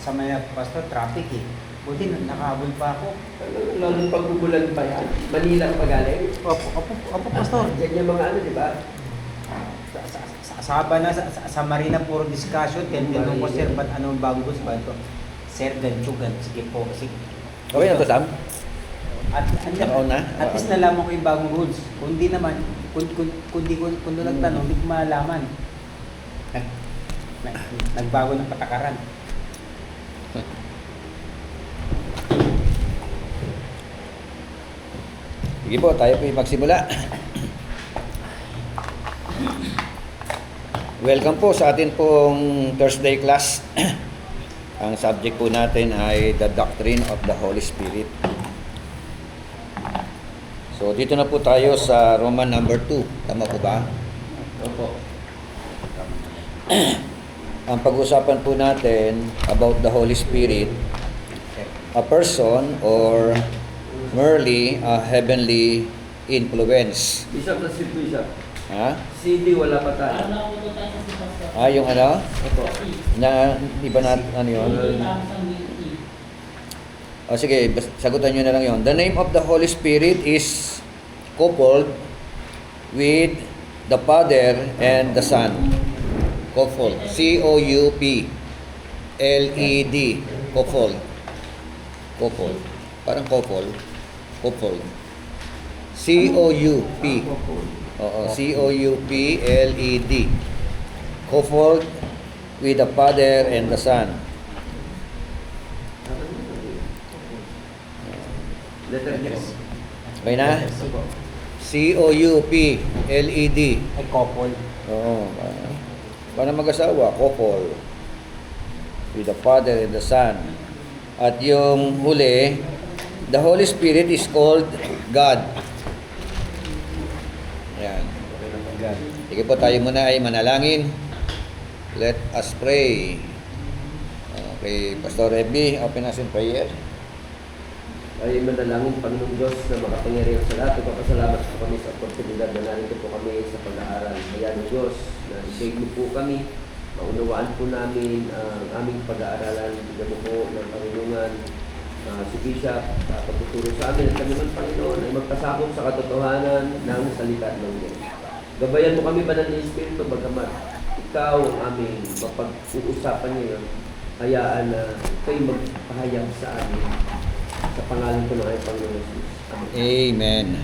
sa Maya Pastor, traffic eh. Buti nakahabol pa ako. Lalo pag umulan pa yan. Manila ka pa galing? Opo, Pastor. Yan yung mga ano, di ba? Sa Marina puro discussion. Tinanong ko, sir, ba't anong bagong rules ba ito? Sir, ganchugan. Sige po. Sige. Okay na to, Sam? Nakauna? At least nalaman ko yung bagong rules. Kung di naman, kung doon nagtanong, hindi ko malaman. Nagbago ng patakaran. Sige po, tayo po magsimula. Welcome po sa atin pong Thursday class. Ang subject po natin ay the doctrine of the Holy Spirit. So dito na po tayo sa Roman number 2. Tama po ba? Opo. Ang pag-usapan po natin about the Holy Spirit, a person or merely a heavenly influence. Bishop na si Bishop. Ha? CD wala pa tayo. Yung ano? Opo. Na iba na ano yun? Sige, sagutan nyo na lang yun. The name of the Holy Spirit is coupled with the Father and the Son. Coupled. C-O-U-P-L-E-D. Coupled. Coupled. Parang coupled. Coupled. C-O-U-P. Oo, C-O-U-P-L-E-D. Coupled with the Father and the Son. Letter S. Okay na? C-O-U-P-L-E-D. Ay, couple. Oo. Para mag-asawa, couple. With the Father and the Son. At yung huli, the Holy Spirit is called God. Ayan. Sige po, tayo muna ay manalangin. Let us pray. Okay, Pastor Rebby, open us in prayer. Ay manalangin, Panginoong Diyos na makapangyarihan sa lahat. Ipapasalamat po kami sa oportunidad na narito po kami sa pag-aaral. Ayan o Diyos, na i-guide mo po kami, maunawaan po namin ang aming pag-aaralan. Bigyan mo po ng Panginoon si Bishop sa pagtuturo sa amin. At kami man, Panginoon, ay magkasakop sa katotohanan ng salita ng Diyos. Gabayan mo kami, Banal na Espiritu, bagamat ikaw ang aming mapag-uusapan ngayon. Hayaan na kayo magpahayag sa amin. Sa pangalan ko ng ay Panginoon Jesus. Amen. Amen.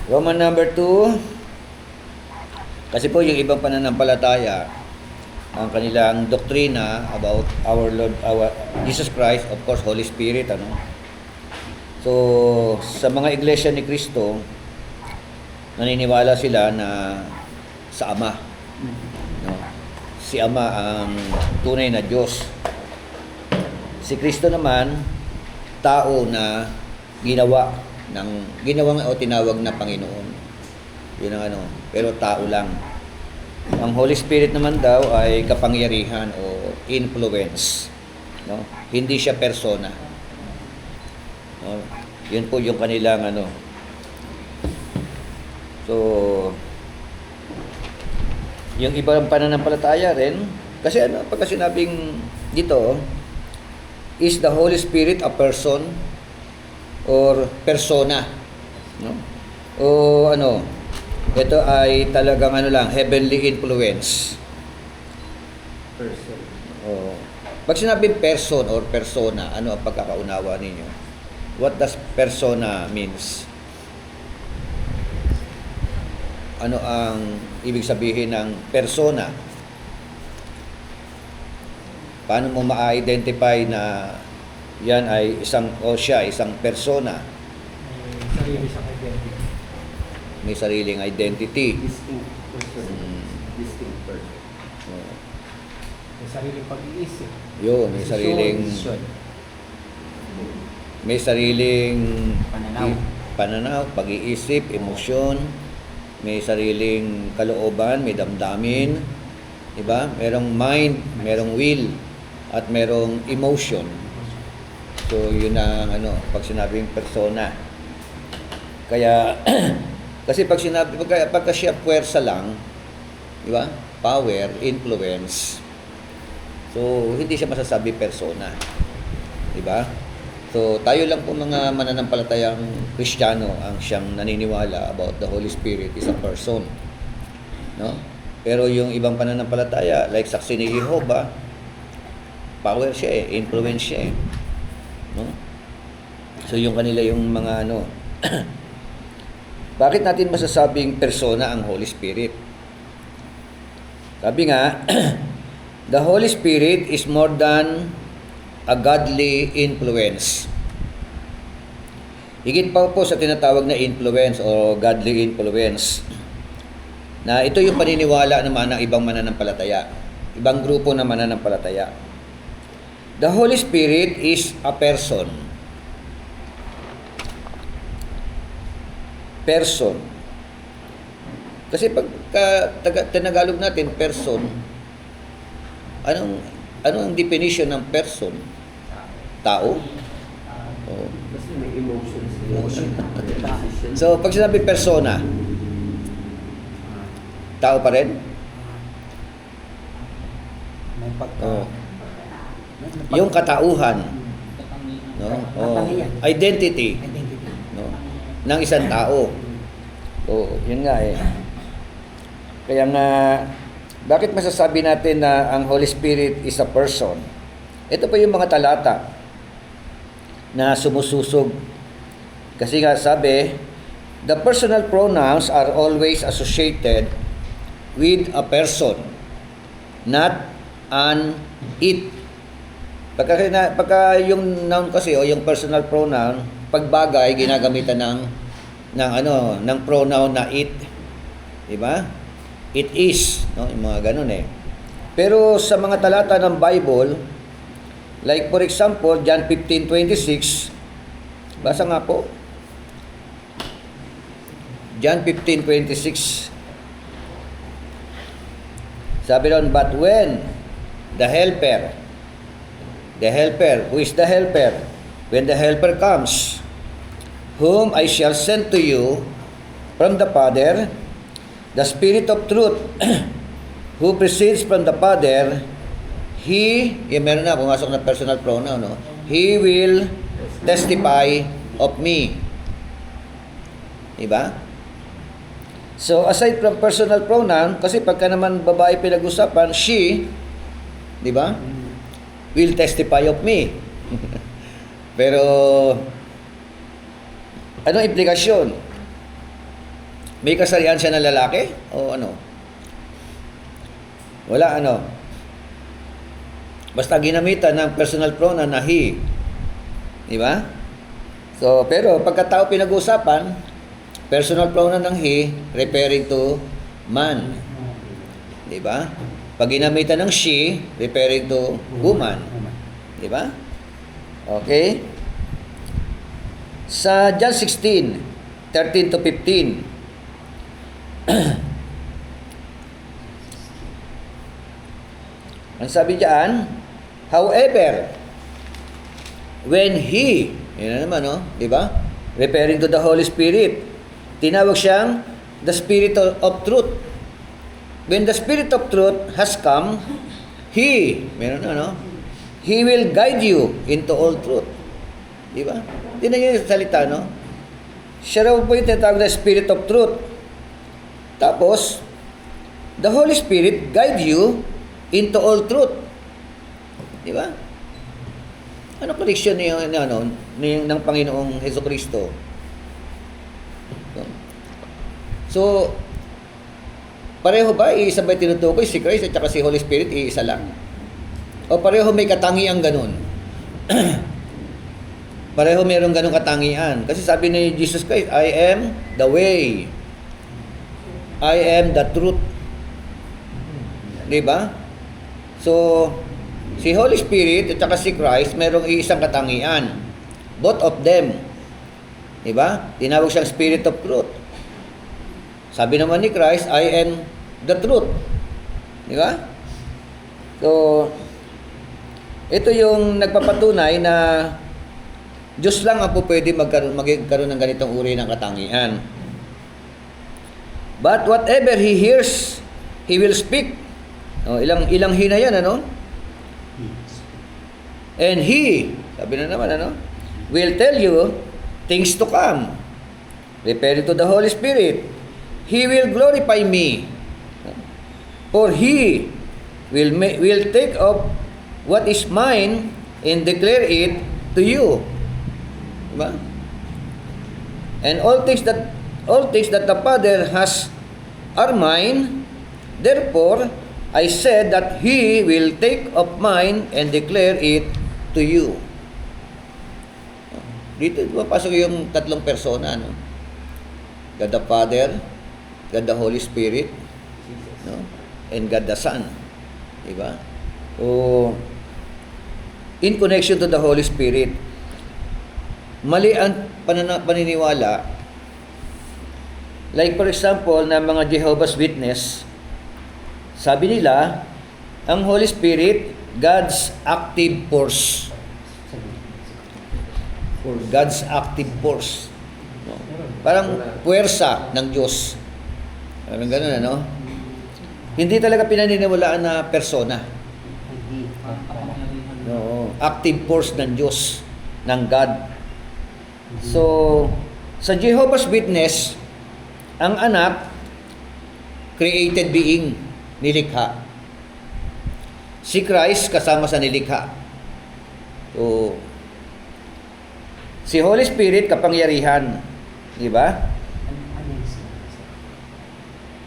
Roman number 2. Kasi po yung ibang pananampalataya, ang kanilang doktrina about our Lord, our Jesus Christ, of course, Holy Spirit, ano? So, sa mga iglesia ni Cristo, naniniwala sila na sa Ama. No? Si Ama ang tunay na Diyos. Si Kristo naman, tao na ginawang o tinawag na Panginoon. Yun ang ano, pero tao lang. Ang Holy Spirit naman daw ay kapangyarihan o influence. No? Hindi siya persona. No? Yun po yung kanilang ano. So, yung ibang pananampalataya rin, kasi ano, pagka sinabing dito, is the Holy Spirit a person or persona? No? O ano, ito ay talagang ano lang, heavenly influence. Person. O, pag sinabing person or persona, ano ang pagkakaunawa ninyo? What does persona means? Ano ang ibig sabihin ng persona? Paano mo ma-identify na yan ay isang persona? May sariling identity. Distinct person. Distinct person. May sariling pag-iisip. Yun, Desisyon. may sariling Pananaw. pag-iisip, emosyon, may sariling kalooban, may damdamin, di ba? Merong mind, merong will, at merong emotion. So, yun ang pag sinabing persona. Kaya, kasi pagka siya puwersa lang, di ba? Power, influence. So, So, hindi siya masasabi persona. Di ba? So, tayo lang po mga mananampalatayang Kristiyano ang siyang naniniwala about the Holy Spirit is a person. No? Pero yung ibang pananampalataya, like Saksi ni Jehovah, power siya influence siya No? So, yung kanila yung mga bakit natin masasabing persona ang Holy Spirit? Sabi nga, the Holy Spirit is more than a godly influence. Higit pa po sa tinatawag na influence o godly influence. Na ito yung paniniwala naman ng ibang mananampalataya. Ibang grupo na mananampalataya. The Holy Spirit is a person. Person. Kasi pag tinagalog natin, person, ano ang definition ng person? Tao? Oh. Kasi may emotions. Emotion. So, pag sinabi persona, tao pa rin? May pagka... Oh. Yung katauhan, no? Oh. Identity, Identity. no? Ng isang tao. Oh, yun nga Kaya nga, bakit masasabi natin na ang Holy Spirit is a person? Ito pa yung mga talata na sumususog. Kasi nga sabi, the personal pronouns are always associated with a person, not an it. Pagka yung noun kasi o yung personal pronoun, pagbagay ginagamitan ng pronoun na it. 'Di ba? It is, no? Yung mga ganun Pero sa mga talata ng Bible, like for example, John 15:26, basa nga po. John 15:26. Sabi doon, but when the helper, who is the helper? When the helper comes, whom I shall send to you from the Father, the Spirit of truth, who proceeds from the Father, He, meron na, pumasok na personal pronoun, no? He will testify of me. Diba? So, aside from personal pronoun, kasi pagka naman babae pinag-usapan, she, diba? Will testify of me. Pero, anong implikasyon? May kasarian siya ng lalaki? O ano? Wala Basta ginamitan ng personal pronoun na he. Di ba? So, pero pagkatao pinag-uusapan, personal pronoun ng he referring to man. Di ba? Pag ginamitan ng she, referring to woman. Di ba? Okay? Sa John 16:13 to 15, ang sabi diyan, however, when He, yun na naman, di ba? Referring to the Holy Spirit, tinawag siyang the Spirit of Truth. When the Spirit of Truth has come, He, meron na, He will guide you into all truth. Di ba? Tingnan yung salita, Siya raw po yung tinatawag na Spirit of Truth. Tapos, the Holy Spirit guide you into all truth. Di ba? Ano connection ng Panginoong Hesukristo? So, pareho ba iisa ba tinutukoy si Christ at saka si Holy Spirit iisa lang? O pareho may katangiang ganun? Pareho mayroong ganung katangian. Kasi sabi ni Jesus Christ, I am the way. I am the truth. Diba? So, si Holy Spirit at saka si Christ, mayroong iisang katangian. Both of them. Diba? Tinawag siyang Spirit of Truth. Sabi naman ni Christ, I am the truth. Diba? So, ito yung nagpapatunay na Diyos lang ang po pwede magkaroon ng ganitong uri ng katangian. But whatever He hears, He will speak. Ilang hina yan, And He, sabi na naman, will tell you things to come. Referring to the Holy Spirit. He will glorify me. For He will take up what is mine and declare it to you. Diba? And all things that the Father has are mine. Therefore, I said that He will take up mine and declare it to you. Dito pasok yung tatlong persona, no? God the Father, God the Holy Spirit, no? And God the Son. Diba? O, in connection to the Holy Spirit, mali ang paniniwala. Like for example, na mga Jehovah's Witness, sabi nila, ang Holy Spirit, God's active force. God's active force. No? Parang puwersa ng Diyos. Parang ganun, ano? Hindi talaga pinaniniwalaan na persona. No, active force ng Diyos, ng God. So, sa Jehovah's Witness, ang anak, created being, nilikha. Si Christ kasama sa nilikha. So, si Holy Spirit, kapangyarihan. Di ba?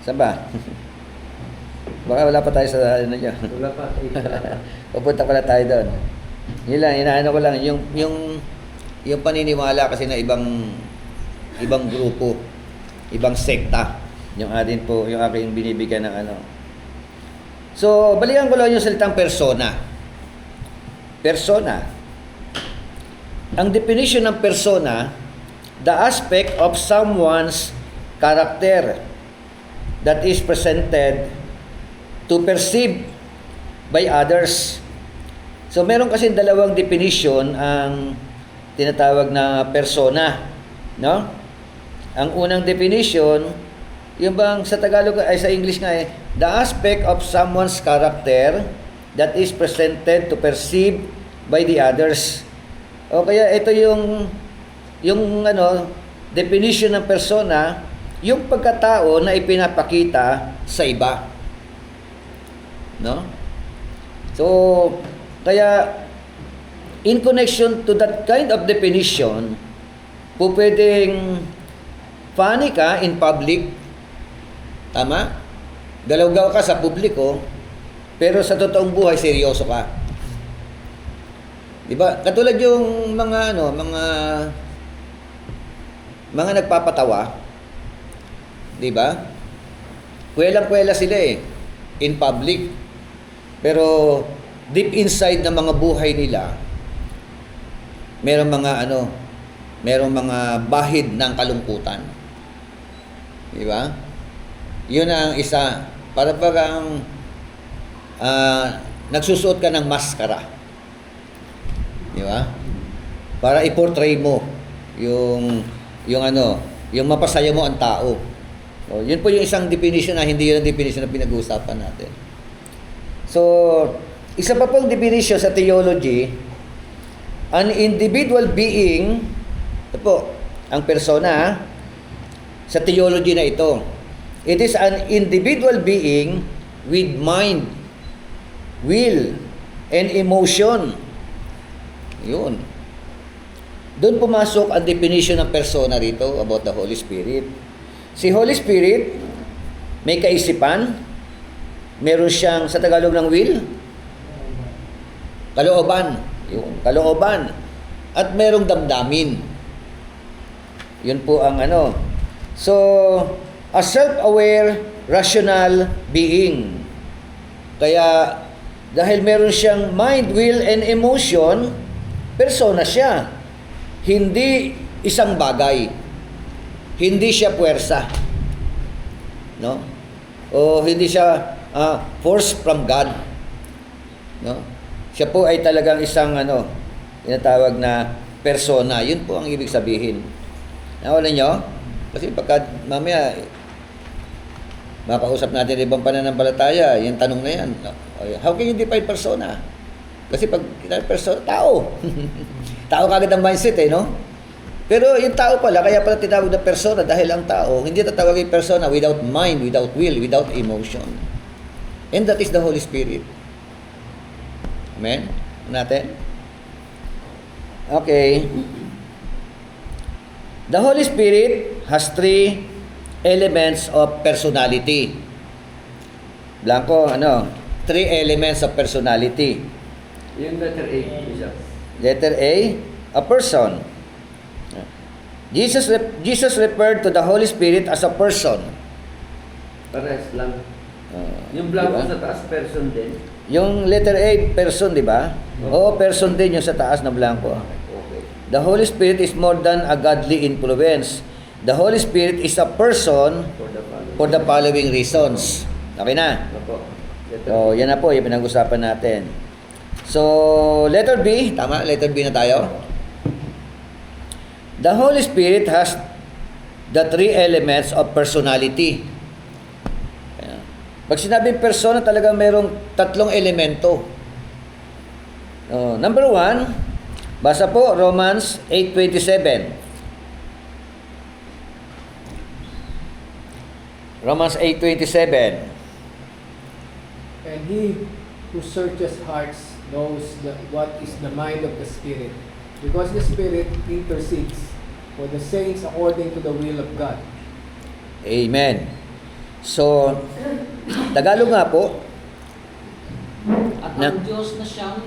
Saan ba? Baka wala pa tayo sa ano niya. Wala pa. Pupunta pala tayo doon. Yun lang, inaano ko lang, yung paniniwala kasi na ibang grupo, ibang sekta, yung aking binibigyan ng ano. So, balikan ko lang yung salitang persona. Persona. Ang definition ng persona, the aspect of someone's character that is presented to perceive by others. So, meron kasi dalawang definition ang tinatawag na persona, no? Ang unang definition, yung bang sa Tagalog ay sa English nga the aspect of someone's character that is presented to perceive by the others. O kaya ito yung definition ng persona, yung pagkatao na ipinapakita sa iba. No? So, kaya in connection to that kind of definition, po pwedeng funny ka in public, tama? Galawgaw ka sa publiko, pero sa totoong buhay seryoso ka. 'Di ba? Katulad yung mga nagpapatawa, 'di ba? Kuwelang-kuwela sila in public. Pero deep inside ng mga buhay nila, merong mga bahid ng kalungkutan. Di ba? Yun ang isa. Para bagang nagsusuot ka ng maskara. Di ba? Para i-portray mo yung mapasaya mo ang tao. So, yun po yung isang definition na hindi yun ang definition na pinag-uusapan natin. So, isa pa pong definition sa theology, an individual being, ito po, ang persona, sa theology na ito, it is an individual being with mind, will, and emotion. Yun. Doon pumasok ang definition ng persona rito about the Holy Spirit. Si Holy Spirit, may kaisipan, meron siyang, sa Tagalog ng will, kalooban. Yung kalooban. At merong damdamin. Yun po ang ano. So, a self-aware, rational being. Kaya, dahil meron siyang mind, will, and emotion, persona siya. Hindi isang bagay. Hindi siya puwersa. No? O hindi siya force from God. No? Siya po ay talagang isang tinatawag na persona. Yun po ang ibig sabihin. Nawalan nyo? Kasi pagka mamaya makausap natin ibang pananampalataya, yung tanong na yan, how can you define persona? Kasi pag persona, tao. Tao kagad ang mindset eh, no? Pero yung tao pala, kaya pala tinawag na persona dahil ang tao, hindi tatawagin persona without mind, without will, without emotion. And that is the Holy Spirit. Amen? Natin? Okay. The Holy Spirit has three elements of personality. Blanco, ano? Three elements of personality. Yung letter A, Bishop. Letter a person. Jesus referred to the Holy Spirit as a person. Pares lang. Uh, Yung blanco diba? sa taas, person din. Yung letter A, person, di ba? Oo, person din yung sa taas na blanco. Okay. The Holy Spirit is more than a godly influence. The Holy Spirit is a person For the following. for the following reasons. Okay na? Opo. Letter So, yan na po yung pinag-usapan natin. So, letter B, tama? Letter B na tayo. The Holy Spirit has the three elements of personality. Ayan. Pag sinabing persona, talagang mayroong tatlong elemento. Number 1, basa po Romans 8:27. Romans 8:27. And he who searches hearts knows what is the mind of the Spirit, because the Spirit intercedes for the saints according to the will of God. Amen. So, Tagalog nga po. At Na- ang Diyos na siyang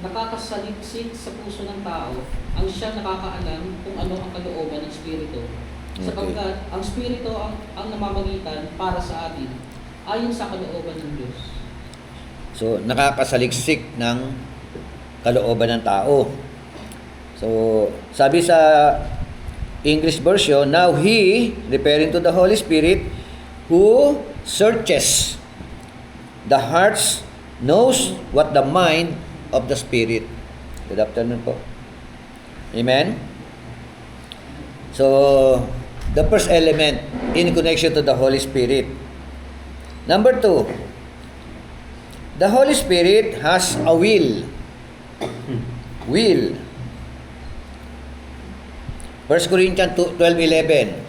nakakasaliksik sa puso ng tao, ang siyang nakakaalam kung ano ang kalooban ng Espiritu. Sapagkat ang Espiritu ang namamagitan para sa atin, ayon sa kalooban ng Diyos. So, nakakasaliksik ng kalooban ng tao. So, sabi sa English version, now He, referring to the Holy Spirit, who searches the hearts, knows what the mind of the Spirit. Good afternoon po. Amen? So, the first element in connection to the Holy Spirit. Number 2, the Holy Spirit has a will. Will. 1 Corinthians 12:11.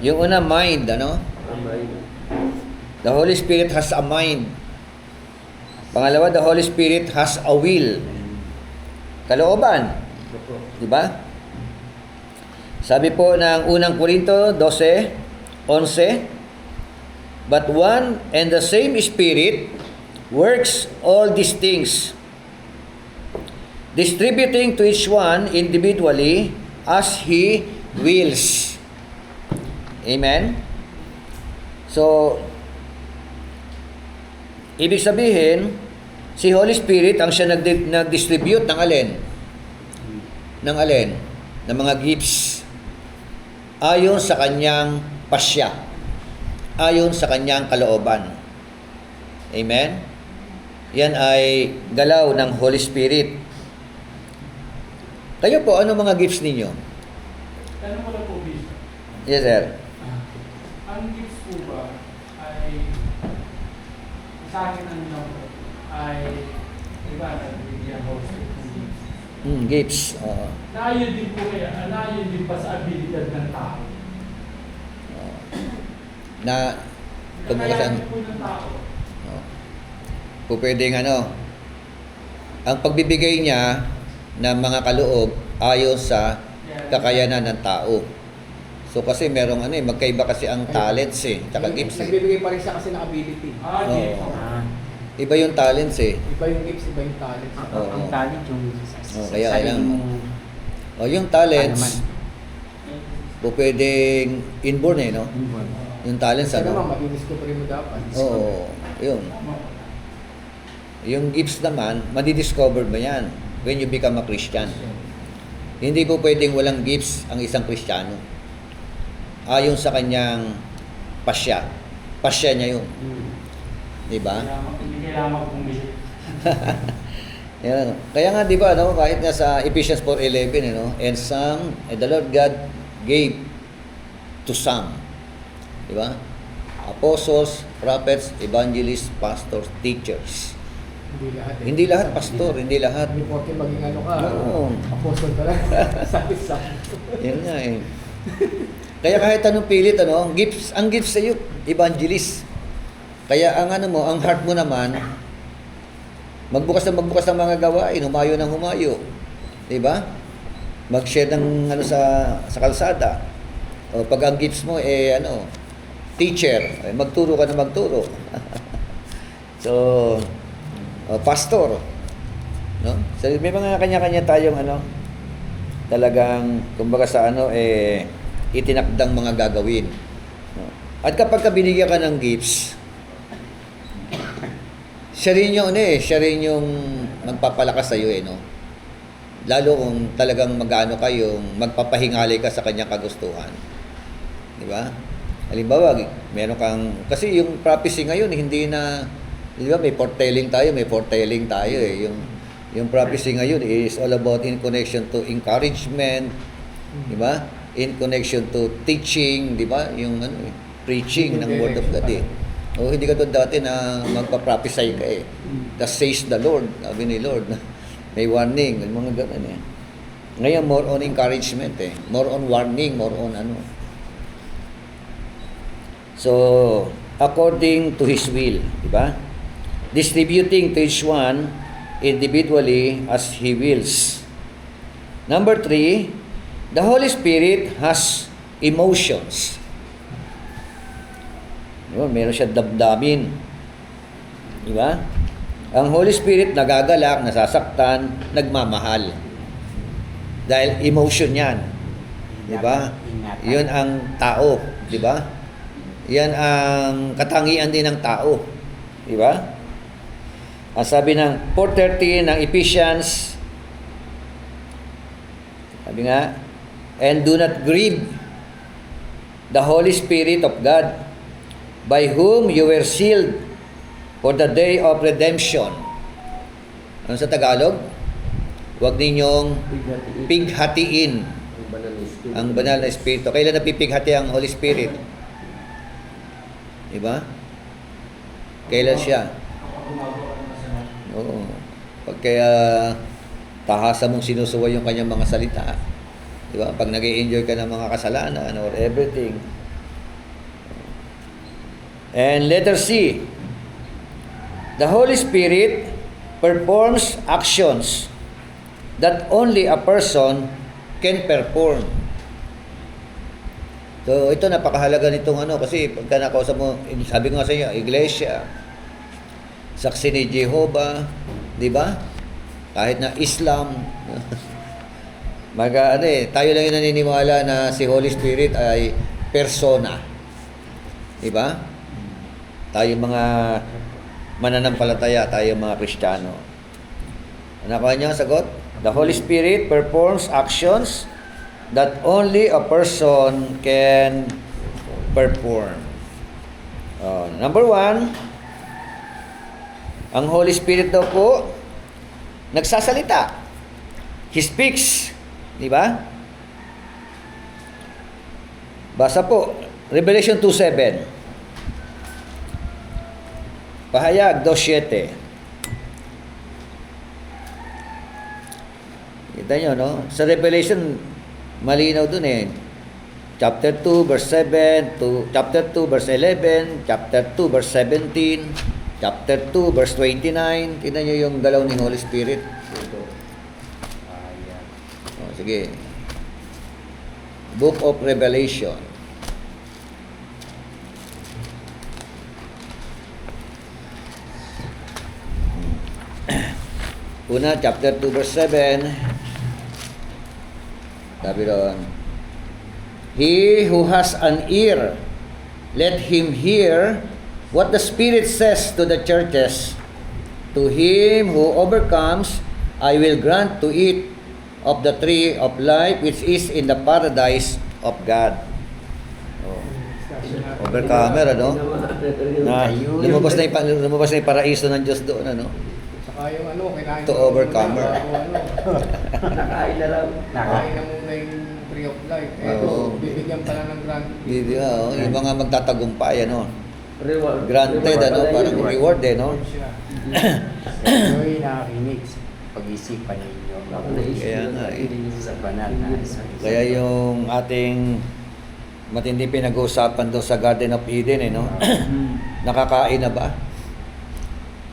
Yung una, mind, ano? Amay. The Holy Spirit has a mind. Pangalawa, the Holy Spirit has a will. Kalooban. Opo. Di ba? Sabi po ng unang Korinto 12:11, but one and the same Spirit works all these things, distributing to each one individually as He wills. Amen? So, ibig sabihin, si Holy Spirit ang siya nag-distribute ng alin? Ng alin? Ng mga gifts. Ayon sa kanyang pasya. Ayon sa kanyang kalooban. Amen? Yan ay galaw ng Holy Spirit. Kayo po, ano mga gifts ninyo? Tanong ko lang po, Bishop. Yes, sir. Ang gifts po ba ay sa akin ang number ay iba nagbibigyan host ng gifts. Gifts. Oo. Naayon din po kaya, naayon din pa sa abilidad ng tao. Na, Kakayanin po ng tao. po pwedeng ano, ang pagbibigay niya ng mga kaloob ayon sa kakayanan ng tao. So kasi merong ano magkaiba kasi ang talents tsaka gifts Nagbibigay pa rin siya kasi ng ability. Oo. Gifts. Iba yung talents Iba yung gifts, iba yung talents. Oo. Ang talent yung kaya sarili lang. mong Yung talents kalaman. po pwedeng inborn no? Inborn. Yung talents Kasi naman, ano? madidiscover mo dapat. Oo, yun. Yung gifts naman, madidiscover mo yan when you become a Christian. Hindi po pwedeng walang gifts ang isang Kristiyano. Ayon sa kanyang pasya. Pasya niya yun. Di ba? Hindi kailangan pumili. Yan. Kaya nga, di ba, kahit nga sa Ephesians 4:11, and some, and the Lord God gave to some. Di ba? apostles, prophets, evangelists, pastors, teachers. Hindi lahat. Eh. Hindi lahat pastor, hindi lahat. Hindi porke maging ano ka, Oo. apostle ka lang. Sabi-sabi. Yan nga eh. Kaya kahit anong pilit, ang gifts sa iyo, evangelist. Kaya ang ano mo, ang heart mo naman, magbukas ng mga gawain, humayo ng humayo. 'Di ba? Mag-share ng sa kalsada. O pag ang gifts mo teacher, magturo ka na magturo. So, pastor, no? So, may mga kanya-kanya tayong talagang kumbaga sa itinakdang mga gagawin. No? At kapag binigyan ka ng gifts, siya rin yung magpapalakas sa iyo no. Lalo kung talagang kayong magpapahingalay ka sa kanyang kagustuhan. 'Di ba? Halimbawa, meron kang kasi yung prophecy ngayon hindi na 'di ba may foretelling tayo eh. Yung prophecy ngayon is all about in connection to encouragement, 'di ba? In connection to teaching, 'di ba? Yung preaching ng word of God eh. O hindi ka doon dati na magpa-prophesy ka eh. Thus says the Lord, sabi ni Lord. May warning, mga ganun eh. Ngayon, more on encouragement eh. More on warning, more on So, according to His will, di ba? Distributing to each one individually as He wills. Number 3, the Holy Spirit has emotions. Meron siya damdamin. Di ba? Ang Holy Spirit nagagalak, nasasaktan, nagmamahal. Dahil emotion yan. Di ba? Yun ang tao. Di ba? Yan ang katangian din ng tao. Di ba? Ang sabi ng 4:30 ng Ephesians, sabi nga, and do not grieve the Holy Spirit of God, by whom you were sealed for the day of redemption. Ano sa Tagalog? Huwag ninyong pighatiin ang banal na Espiritu. Kailan napipighati ang Holy Spirit? Diba? Kailan siya? Oo. Pag kaya tahasa mong sinusuway yung kanyang mga salita. Diba? Pag nag-i-enjoy ka ng mga kasalanan or everything. And letter C, the Holy Spirit performs actions that only a person can perform. So, ito napakahalaga nitong kasi pagka nakausap mo, sabi ko nga sa inyo, iglesia, saksi ni Jehovah, di ba? Kahit na Islam, tayo lang yung naniniwala na si Holy Spirit ay persona. Di ba? Tayo mga mananampalataya, tayo mga Kristiyano. Ano ko niya sagot? The Holy Spirit performs actions that only a person can perform. Number 1, ang Holy Spirit daw po nagsasalita. He speaks. Di ba? Basa po, Revelation 2:7. Pahayag 2:7. Kita nyo, no? Sa Revelation, malinaw dun eh. Chapter 2, verse 7, to chapter 2, verse 11, chapter 2, verse 17, chapter 2, verse 29. Tingnan nyo yung galaw ng Holy Spirit. Sige. Book of Revelation. Una, chapter 2, verse 7. Sabi doon, he who has an ear, let him hear what the Spirit says to the churches. To him who overcomes, I will grant to eat of the tree of life which is in the paradise of God. Overcomer, Na lumabas na yung paraiso ng Diyos doon, Saka yung kailangan To overcomer. Nakain na lang. Nakain na muna yung tree of life. Oo. Bibigyan pala ng grant. Yung mga magtatagumpay, Reward. Granted, Reward ano, pala parang yun. reward eh, no? Siya. Kayo'y nakikinig sa pag-isipan ninyo. Ako naisip Kaya yun, nga eh. hindi Sa banal na Espiritu. Kaya yung ating matindi pinag-uusapan doon sa Garden of Eden, eh, no? Nakakain na ba?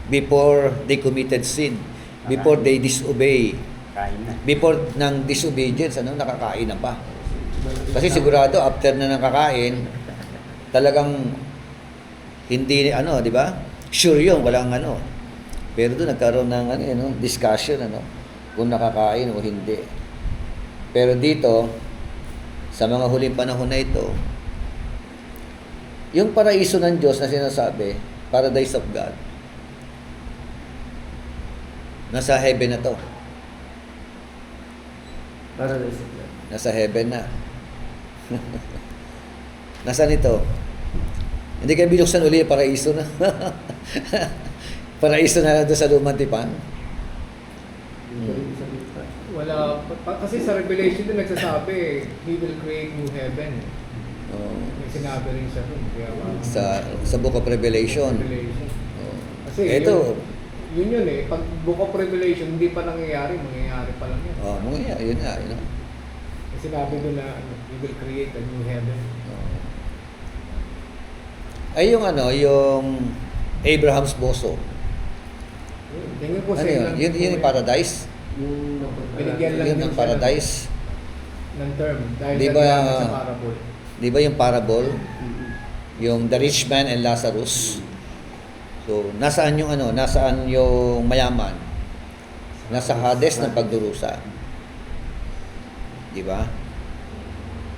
Before they committed sin, before they disobey, Kain na. before ng disobedience, ano, nakakain na ba? Kasi sigurado after na nakakain, talagang hindi ano, di ba? Sure 'yun, walang ano. Pero doon nagkaroon ng ano, ano, discussion ano, kung nakakain o hindi. Pero dito sa mga huling panahon na ito, yung paraiso ng Diyos na sinasabi, paradise of God, nasa heaven na to. Paradise of God. Nasa heaven na. Nasaan ito? Hindi kayo binuksan uli, paraiso na. Paraiso na doon sa lumang tipan. Wala, kasi sa Revelation din nagsasabi, He will create new heaven. Oh, May sinabi rin siya dun. Kaya, sa Book of Revelation. Revelation. Oh. Kasi Ito, yun eh. Pag Book of Revelation, hindi pa nangyayari, mangyayari pa lang yan. oh, mga yun nga, yun. May sinabi doon na He will create a new heaven. Oh. Ay yung ano, yung Abraham's boso. Tingnan ko Ano sa yun? ilang- Yun yung paradise? Yung Binigyan lang Yun din ang siya paradise? ng term. Dahil Di ba, naglaman sa parable. Di ba yung parable? Yung the rich man and Lazarus. So, nasaan yung ano? Nasaan yung mayaman? Nasa Hades ng pagdurusa. Di ba?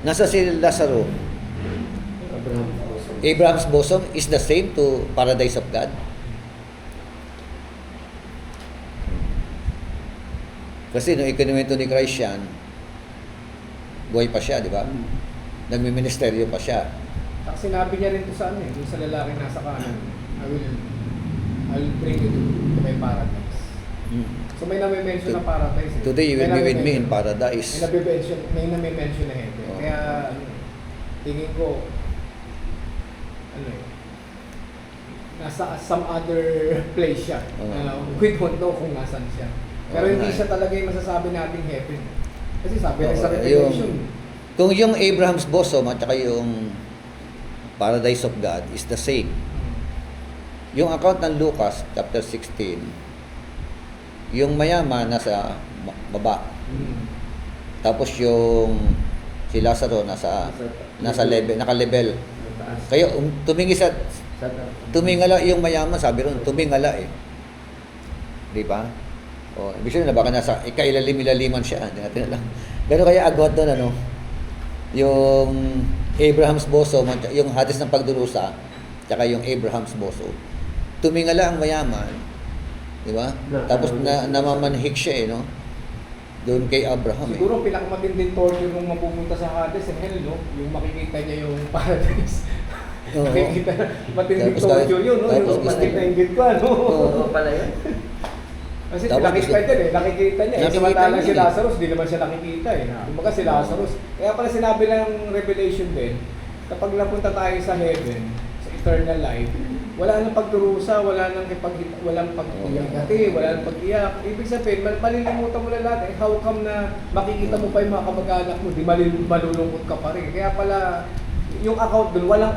Nasa si Lazaro. Abraham's bosom is the same to paradise of God. Kasi nung ikinuwento ni Christ yan, buhay pa siya, di ba? Nagmi-ministeryo pa siya. At sinabi niya rin to sa ano eh, yung sa lalaking nasa kanan, I'll bring you to my paradise. Mm. So may nami-mention na paradise eh. Today you will May be with me in nami-mention. paradise. May nami-mention na heaven. Oo. Kaya ano, tingin ko, ano eh, nasa some other place siya. Oo. We don't know kung nasan siya. Pero Oo hindi nga eh. siya talaga yung masasabi nating heaven. Kasi sabi rin sa Oo, Revelation, Kung yung Abraham's bosom at saka yung paradise of God is the same. Yung account ng Lucas chapter 16, yung mayaman nasa baba. Tapos yung si Lazaro nasa level, naka-level. Kaya tumingala yung mayaman, sabi ron, tumingala eh. Di ba? O, ibig sabihin na baka nasa ikailalim-ilaliman siya, hindi natin alam. Pero kaya agad doon ano, yung Abraham's bosom, yung Hades ng pagdurusa, tsaka yung Abraham's bosom. Tumingala ang mayaman, di ba? Tapos namamanhik siya eh, no? Doon kay Abraham eh. siguro pinakamatinding torture nung mapupunta sa Hades and hell, no? Yung makikita niya yung paradise. Oo. Makikita, matinding Tapos torture yun, no? tapos Yung mastik na inggit ka, no? Oo pala yun. Kasi Tapos nakikita niya eh, nakikita niya eh. Nakikita Samantalang niya si eh. Lazarus, di naman siya nakikita eh. Kumbaga si Lazarus. Kaya pala sinabi ng Revelation din, kapag napunta tayo sa heaven, sa eternal life, wala nang pagdurusa, walang pag-iyak, wala nang pag-iyak. Ibig sabihin, malilimutan mo na lahat eh. How come na makikita mo pa yung mga kamag-anak mo, di malulungkot ka pa rin. Kaya pala, yung account dun, walang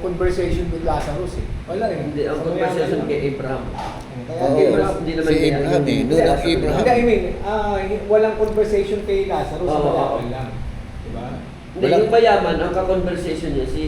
conversation with Lazarus eh. Wala eh. Hindi, ang Sa conversation mayaman kay lang. Abraham. Kaya Oo, hindi naman si niya- Abraham eh. Doon ang Abraham. Hindi, I mean, walang conversation kay Lazarus sa Oo. mayaman lang. Diba? Hindi, Wala- yung mayaman, ang ka-conversation niya si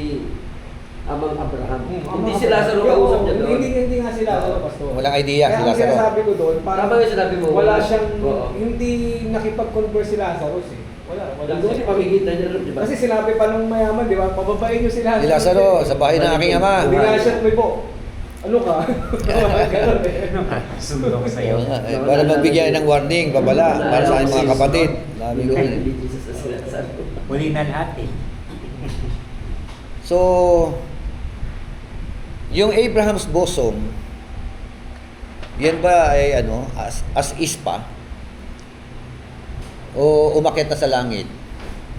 Amang Abraham. Hindi si Lazaro Oo, kausap niya doon. Hindi nga si Lazaro, Pastor. Walang idea Kaya si ang Lazaro. sinasabi ko doon, parang Tama yung sinabi mo, wala wala. siyang, Oo. hindi nakipag-converse si Lazarus eh. Wala Nandun siya. yung makikita niya rin, di ba? Kasi sinabi pa nung mayaman, di ba? Pababain niyo si Lazaro. Ni Lazaro, sa bahay ng aking ama. Hindi nga siya tumibo. Ano ka? Ganun eh. Sundok sa'yo. Oo nga, eh, para magbigyan ng warning, babala, para sa aking mga kapatid. Sabi ko, Hindi Jesus sa sinasabi. Huli na lahat eh. so, yung Abraham's bosom, yan ba ay ano, as is pa? O umakyat na sa langit?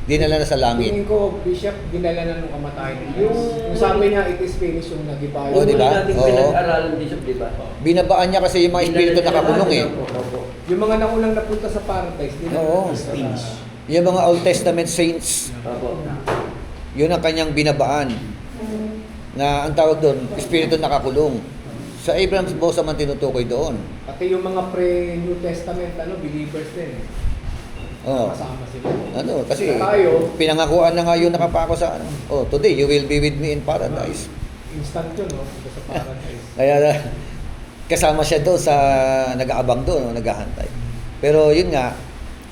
Dinala na sa langit. Tingin ko, Bishop, dinala na nung kamatayan ni Jesus. Yung sabi niya, it is finished yung nag-iba. Oh, di ba? natin Oo. pinag-aralan, Bishop, di ba? Binabaan niya kasi yung mga espiritu nakakulong eh. Opo. Yung mga naunang napunta sa paradise, dinala Oo. na sa Finish. Yung mga Old Testament saints, Opo. yun ang kanyang binabaan. Na ang tawag doon, espiritu nakakulong. Sa Abraham's bosom ang tinutukoy doon. Pati yung mga pre-New Testament, believers din eh. Oh. Kasama sila. Ano, kasi Tayo, pinangakuan na nga yun nakapako sa ano. Oh, today you will be with me in paradise. instant yun, no? Ito sa paradise. Kaya kasama siya doon sa nag-aabang doon, no, naghahantay. Pero yun nga,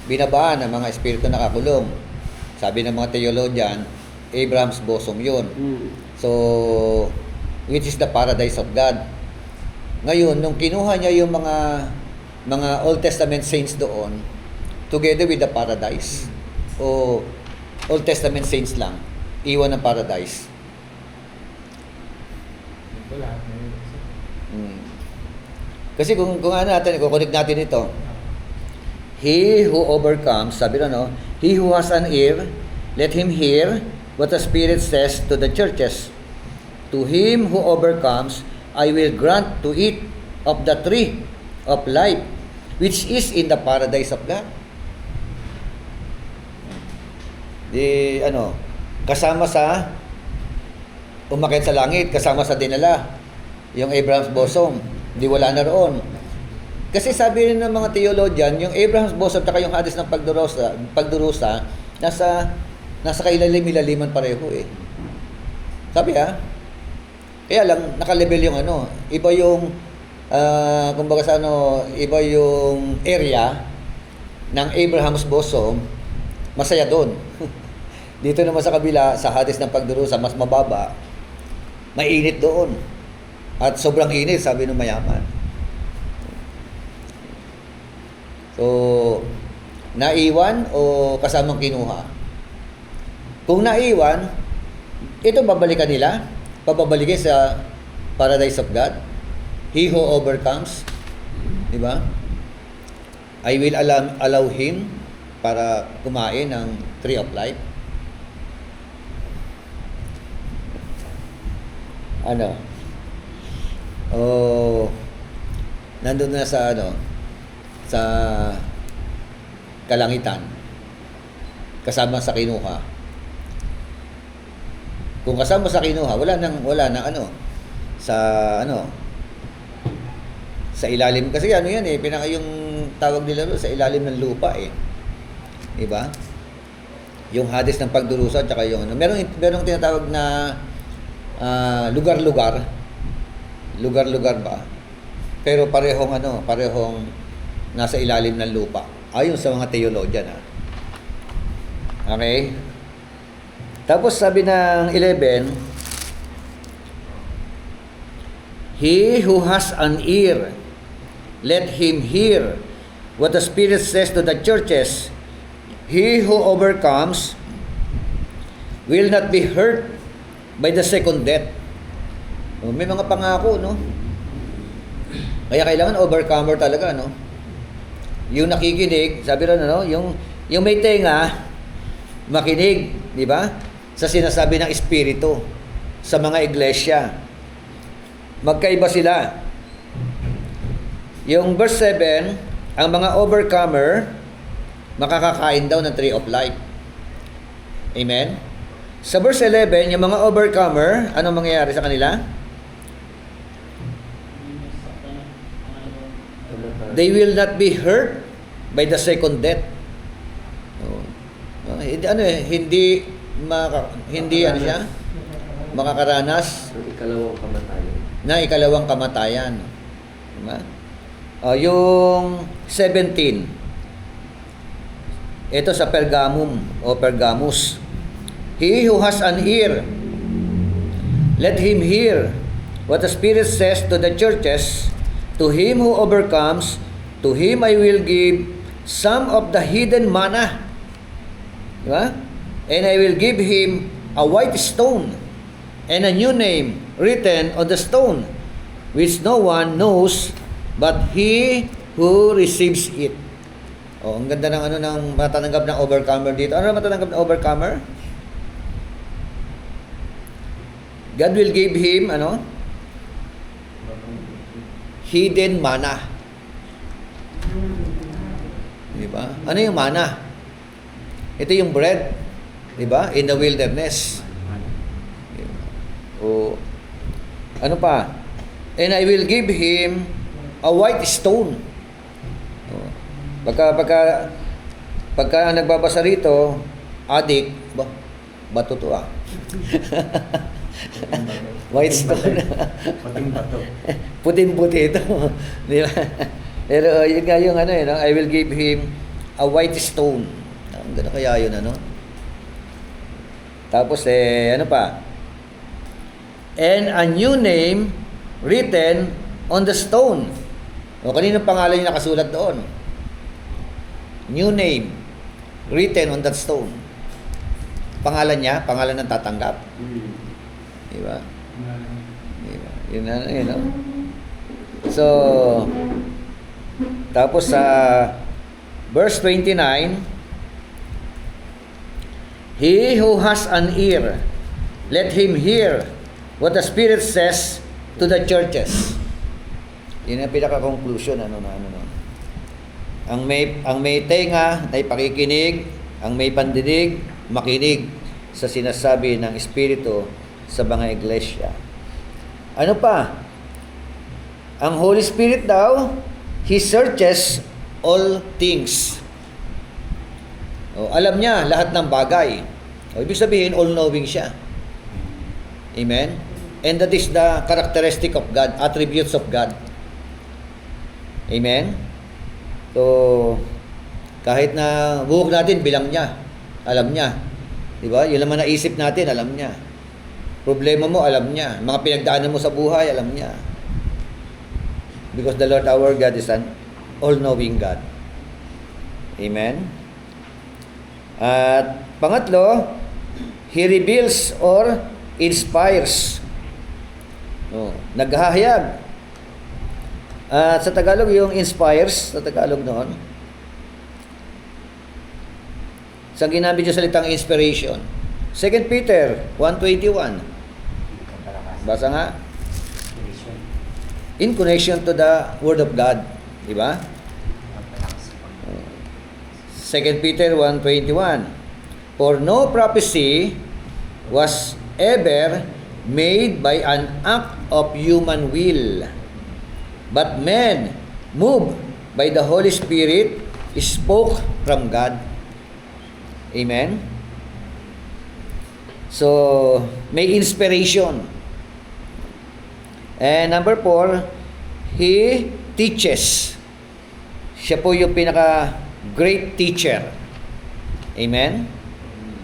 binabaan ng mga espiritu nakakulong. Sabi ng mga theologian, Abraham's bosom yun. So, which is the paradise of God. Ngayon, nung kinuha niya yung mga Old Testament saints doon, together with the paradise, o Old Testament saints lang, iwan ng paradise. Wala. Kasi kung ano natin, kukunik natin ito, he who overcomes, sabi na no, he who has an ear, let him hear what the Spirit says to the churches. To him who overcomes, I will grant to eat of the tree of life, which is in the paradise of God. Di, kasama sa umakyat sa langit, kasama sa dinala, yung Abraham's bosom, di wala na roon. Kasi sabi rin ng mga theologian, yung Abraham's bosom at yung hadis ng pagdurusa, nasa kailalim-ilaliman pareho eh. Sabi kaya lang, naka-level yung iba yung, kumbaga sa iba yung area ng Abraham's bosom, masaya doon. Dito naman sa kabila, sa hadis ng pagdurusa, mas mababa, mainit doon. At sobrang init, sabi ng mayaman. So, naiwan o kasamang kinuha? Kung naiwan, ito babalikan nila, papabalikin sa paradise of God. He who overcomes, di ba? I will allow him para kumain ng tree of life. Nandun na sa sa kalangitan, kasama sa kinuha. Kung kasama sa kinuha, wala nang sa ilalim, kasi yan yung tawag nila sa ilalim ng lupa eh. Diba? Yung hadis ng pagdurusa at saka yung merong tinatawag na lugar-lugar ba? Pero parehong nasa ilalim ng lupa. Ayon sa mga theologian Okay? Tapos sabi ng 11, he who has an ear, let him hear what the Spirit says to the churches. He who overcomes will not be hurt by the second death. May mga pangako, no? Kaya kailangan overcomer talaga, no? Yung nakikinig, sabi rin, yung may tenga, makinig, di ba? Sa sinasabi ng Espiritu sa mga iglesia. Magkaiba sila. Yung verse 7, ang mga overcomer, makakakain daw ng tree of life. Amen? Sa verse 11, yung mga overcomer, anong mangyayari sa kanila? They will not be hurt by the second death. Hindi siya makakaranas Ng ikalawang kamatayan. Diba? Yung 17, ito sa Pergamum o Pergamus. He who has an ear, let him hear what the Spirit says to the churches. To him who overcomes, to him I will give some of the hidden manna. Diba? And I will give him a white stone and a new name written on the stone, which no one knows but he who receives it. Oh, ang ganda ng ano ng matanggap ng overcomer dito. Ano matanggap ng overcomer? God will give him ano? Hidden manna. Di ba? Ano yung manna? Ito yung bread, di ba? In the wilderness. O ano pa? And I will give him a white stone. O, pagka nagbabasa rito, adik, bato to ah. White stone. Puting bato. Puting-puti ito. Di ba? Pero yun nga yung ano no? I will give him a white stone. Ang ganda kaya yun ano? Tapos ano pa? And a new name written on the stone. O kanino pangalan yung nakasulat doon? New name written on that stone. Pangalan niya, pangalan ng tatanggap. Di ba? Diba? Yun na, yun, no? So, tapos sa verse 29, he who has an ear, let him hear what the Spirit says to the churches. Yun ang pinaka-conclusion, ano. Ang may tenga ay pakikinig, ang may pandinig, makinig sa sinasabi ng Espiritu sa mga iglesia. Ano pa? Ang Holy Spirit daw, He searches all things. O, alam niya lahat ng bagay. O, ibig sabihin, all-knowing siya. Amen? And that is the characteristic of God, attributes of God. Amen? So, kahit na buhok natin, bilang niya. Alam niya. Diba? Yun naman naisip natin, alam niya. Problema mo, alam niya. Mga pinagdaanan mo sa buhay, alam niya. Because the Lord our God is an all-knowing God. Amen? At pangatlo, He reveals or inspires. Naghahayag. At sa Tagalog, yung inspires, sa Tagalog noon, sa ginamit yung salitang inspiration. 2 Peter 1:21. Basa nga. In connection to the Word of God. Di ba? 2 Peter 1:21. For no prophecy was ever made by an act of human will, but men, moved by the Holy Spirit, spoke from God. Amen? So, may inspiration. And number 4, He teaches. Siya po yung pinaka-great teacher. Amen?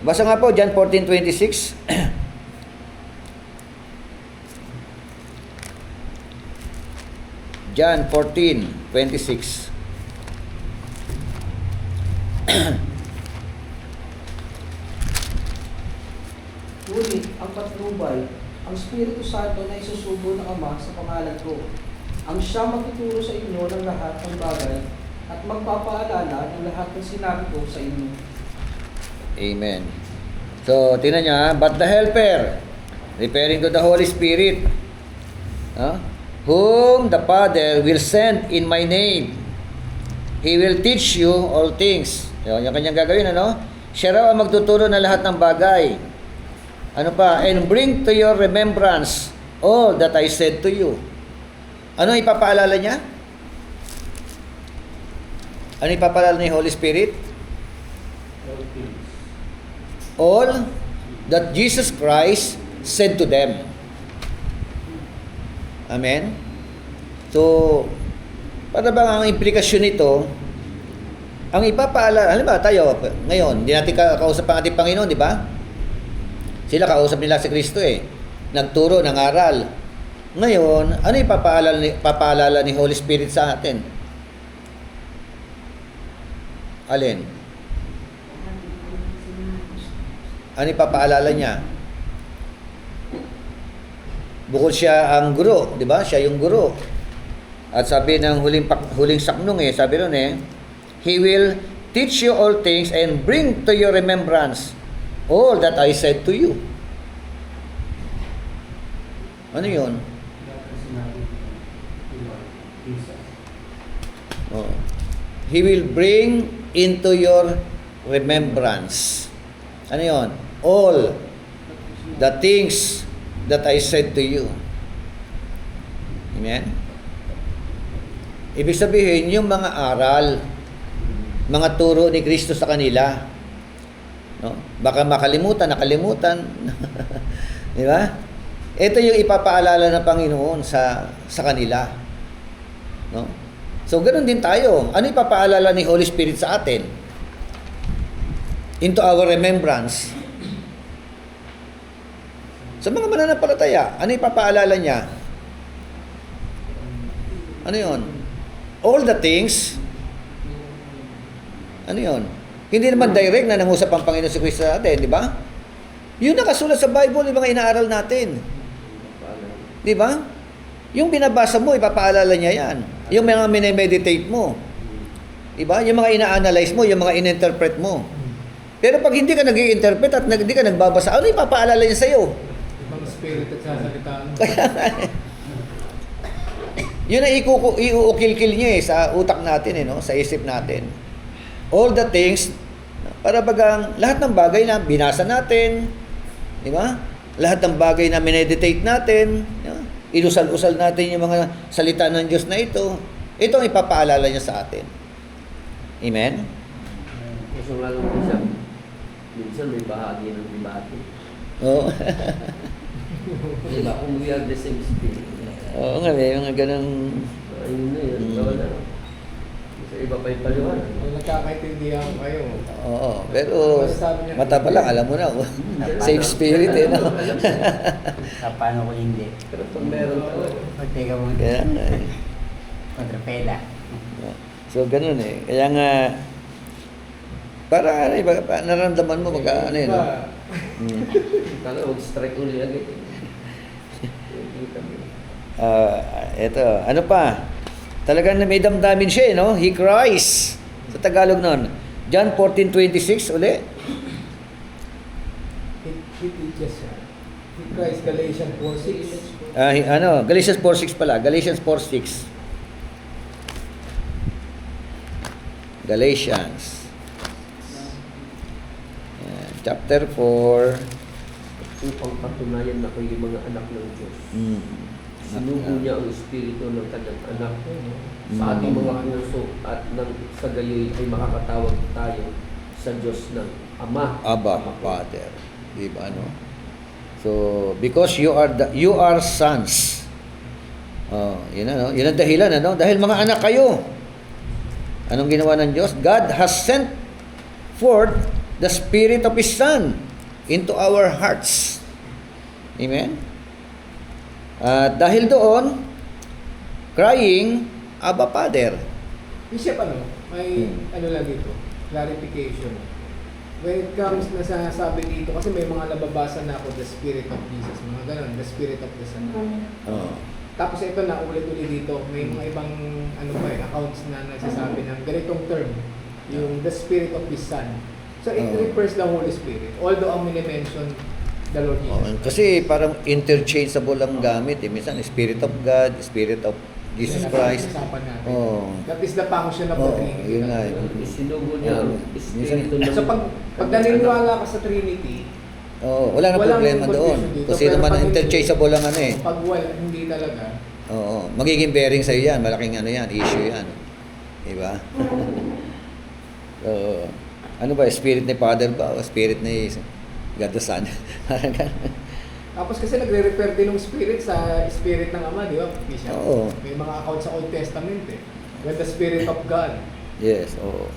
Basa nga po, John 14:26. John 14:26. Ngunit ang patnubay, ang Espiritu Santo na isusubo ng Ama sa pangalan ko, ang siya magtuturo sa inyo ng lahat ng bagay at magpapaalala ng lahat ng sinabi ko sa inyo. Amen. So, tingnan nyo ha. But the Helper, referring to the Holy Spirit, whom the Father will send in my name, He will teach you all things. Yung kanyang gagawin, ano? Siya raw ang magtuturo ng lahat ng bagay. Ano pa? And bring to your remembrance all that I said to you. Ano ipapaalala niya? Ano ipapaalala ni Holy Spirit? All that Jesus Christ said to them. Amen? So, para bang ang implikasyon nito, ang ipapaalala, halimbawa tayo, ngayon, hindi natin kausap ang ating Panginoon, di ba? Sila kausap nila si Kristo nagturo, nangaral. Ngayon, ano ipapaalala ni Holy Spirit sa atin? Alin? Ano ipapaalala niya? Bukod siya ang guro, di ba? Siya yung guro. At sabi ng huling saknong sabi ron He will teach you all things and bring to your remembrance all that I said to you. Ano yun? Dapat sinabi ni Lord Jesus. Oh. He will bring into your remembrance. Ano yun? All the things that I said to you. Amen? Ibig sabihin, yung mga aral, mga turo ni Kristo sa kanila, no? Baka nakalimutan. Di ba? Ito yung ipapaalala ng Panginoon sa kanila. No? So, ganoon din tayo. Ano ipapaalala ni Holy Spirit sa atin? Into our remembrance. Sa mga mananampalataya, ano ipapaalala niya? Ano yon? All the things. Ano yon? Hindi naman direct na nangusap ang Panginoon si Kristo sa atin, di ba? Yun nakasulat sa Bible, yung mga inaaral natin. Di ba? Yung binabasa mo, ipapaalala niya yan. Yung mga minemeditate mo. Di ba? Yung mga ina-analyze mo, yung mga in-interpret mo. Pero pag hindi ka nag-i-interpret at hindi ka nagbabasa, ano ipapaalala niya sa'yo? Ibang spirit at sasalitaan mo. Yun ang iuukil-kil niya sa utak natin, no? Sa isip natin. All the things, para bagang lahat ng bagay na binasa natin, di ba? Lahat ng bagay na mineditate natin, inusal-usal natin yung mga salita ng Diyos na ito ang ipapaalala niya sa atin. Amen? Gusto nga lang minsan may bahagi ng debate. Oo. Diba? Kung we are the same spirit. Oo nga, may mga ganang... Ayun na yun. Wala. Sa iba pa yung paliwanag. Kung nagkakaintindihan kayo, Oo, pero mata pa lang, alam mo na. Safe spirit, eh, no? Sa paano ko hindi. Pero kung meron talaga. Pagteka mo. Kaya nga, eh. Kontrapela. So, ganun eh. Kaya nga, para ano, iba, nararamdaman mo pagka, ano yun, no? Kala, huwag-strike uli agad. Eto, ano pa? Talagang may damdamin siya, eh, no? He cries. Sa Tagalog nun. John 14:26, uli. he teaches siya. He cries, Galatians 4:6. Galatians 4:6 pala. Galatians 4:6. Galatians. Chapter 4. Upang patunayan na kayo mga anak ng Diyos. Sinugo niya ang espiritu ng kanyang anak sa ating mga puso at nang sa gayoy ay makakatawag tayo sa Diyos ng Ama. Abba, Father. Di ba, no? So, because you are sons. Yun na, no? Yun ang dahilan, ano? Dahil mga anak kayo. Anong ginawa ng Diyos? God has sent forth the Spirit of His Son into our hearts. Amen? Dahil doon, crying, Abba, Father. Bishop, may ano lang dito, clarification. When it comes na sabi dito, kasi may mga nababasa na ako, the Spirit of Jesus, mga ganun, the Spirit of the Son. Tapos ito na, ulit-ulit dito, may mga ibang accounts na nagsasabi ng ganitong term, yung the Spirit of His Son. So it refers the Holy Spirit, although ang minimension the Lord Jesus. Kasi parang interchangeable ang gamit. Minsan, Spirit of God, Spirit of Jesus Christ. That is the function of the Trinity. Yun nga. Sinugo niya ang espiritu ng... So pag naniniwala ka sa Trinity, wala nang problema doon. Kasi naman interchangeable lang ano eh. Pag wala, hindi talaga. Magiging bearing sa'yo yan. Malaking issue yan. Diba? Ano ba? Spirit ni Father ba? O Spirit ni God the Son? Tapos kasi nagre-refer din ng Spirit sa Spirit ng Ama, di ba? Oo. May mga accounts sa Old Testament eh. With the Spirit of God. Yes, oo.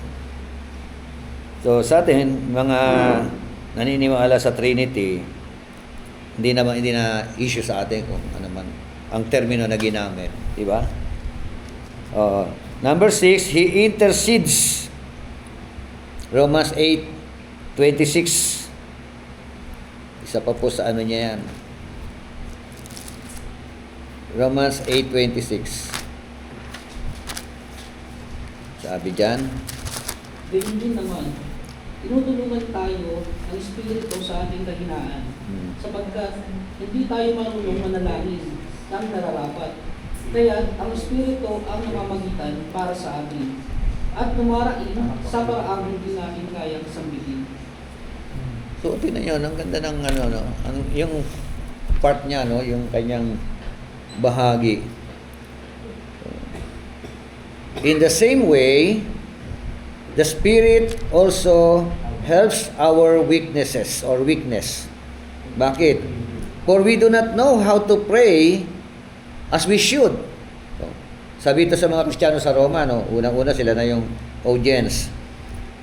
So sa atin, mga naniniwala sa Trinity, hindi na issue sa atin kung ano man ang termino na ginamit, di ba? Number 6, He intercedes. Romans 8:26. Isa pa po sa ano niya yan. Romans 8:26. Sabi dyan, Ganyan din naman, tinutulungan tayo ng Espiritu sa ating kahinaan sapagkat hindi tayo marunong manalangin ng nararapat. Kaya ang Espiritu ang namamagitan para sa atin at dumaraing sa paraang hindi natin kayang sambihin. So, tingnan nyo, ang ganda ng yung part niya, no, yung kanyang bahagi. In the same way, the Spirit also helps our weaknesses or weakness. Bakit? For we do not know how to pray as we should. So, sabi ito sa mga Kristiyano sa Roma, no, unang-una sila na yung audience.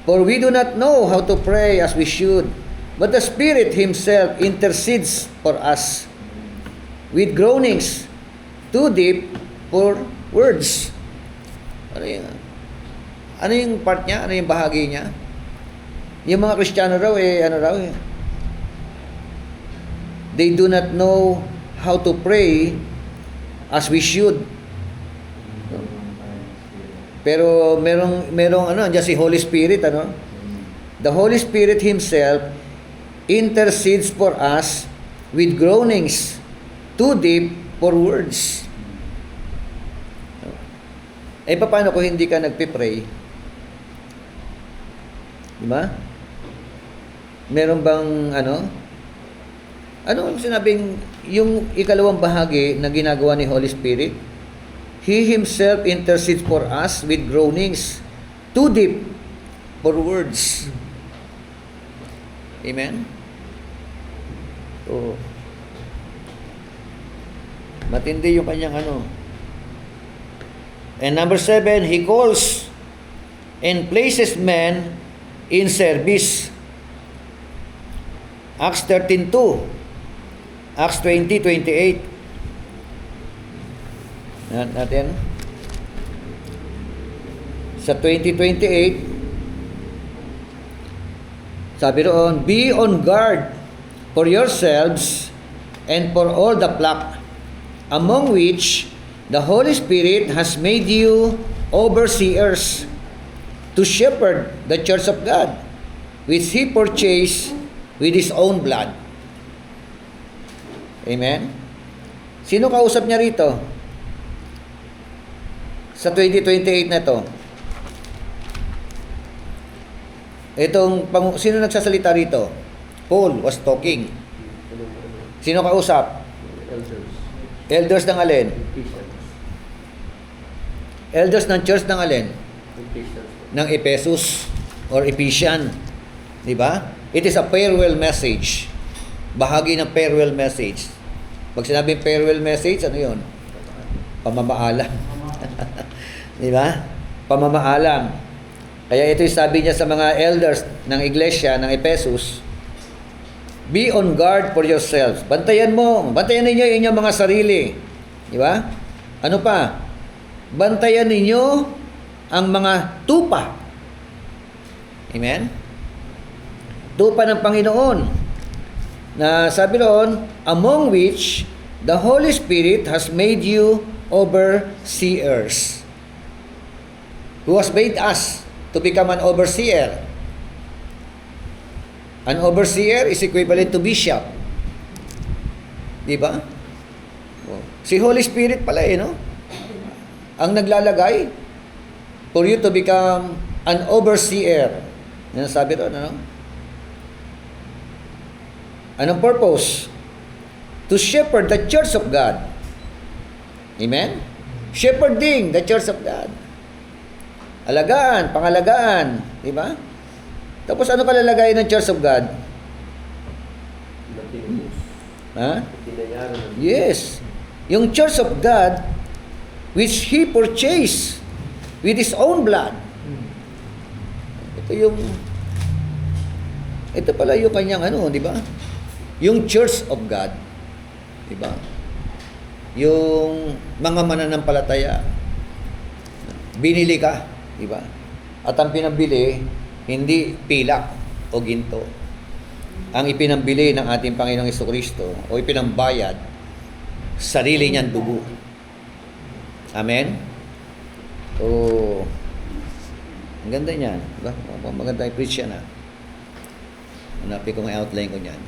For we do not know how to pray as we should, but the Spirit Himself intercedes for us with groanings too deep for words. Ano yung part niya? Ano yung bahagi niya? Yung mga Kristiyano raw, they do not know how to pray as we should. Pero merong andiyan si Holy Spirit, The Holy Spirit Himself intercedes for us with groanings too deep for words. Paano kung hindi ka nagpipray? Di ba? Meron bang ano ang sinabing yung ikalawang bahagi na ginagawa ni Holy Spirit? He Himself intercedes for us with groanings too deep for words. Amen? So, matindi yung kanyang And number 7, He calls and places men in service. Acts 13:2, Acts 20:28. Natin. Sa 20:28, sabi roon, be on guard for yourselves and for all the flock, among which the Holy Spirit has made you overseers to shepherd the church of God, which He purchased with His own blood. Amen? Sino kausap niya rito? Sa 2028 na to. Sino nagsasalita rito? Paul was talking. Sino kausap? Elders. Elders ng alin? Ephesians. Elders ng church ng alin? Ephesians. Ng Ephesus or Ephesian. Di ba? It is a farewell message. Bahagi ng farewell message. Pag sinabing farewell message, ano yun? Pamamaalam. Di ba? Pamamaalam. Kaya ito yung sabi niya sa mga elders ng iglesia ng Ephesus, be on guard for yourselves. Bantayan ninyo yung inyong mga sarili. Di ba? Ano pa? Bantayan ninyo ang mga tupa. Amen? Tupa ng Panginoon. Na sabi roon, among which the Holy Spirit has made you overseers. Who has made us to become an overseer? An overseer is equivalent to bishop. Di ba? Si Holy Spirit pala no? Ang naglalagay for you to become an overseer. Yan sabi doon, Anong purpose? To shepherd the church of God. Amen? Shepherding the church of God. Alagaan, pangalagaan. Di ba? Tapos ano kalalagay ng church of God? Natinubos. Ha? Tinayaran ng Yes. Yung church of God, which He purchased with His own blood. Ito pala yung kanyang di ba? Yung church of God. Di ba? Yung mga mananampalataya. Binili ka. Di ba? At ang pinambili, hindi pilak o ginto. Ang ipinambili ng ating Panginoong Jesucristo o ipinambayad, sarili niyang dugo. Amen? So, Ang ganda niyan. Diba? Maganda yung preach yan ha. Hanapin ko yung outline ko niyan.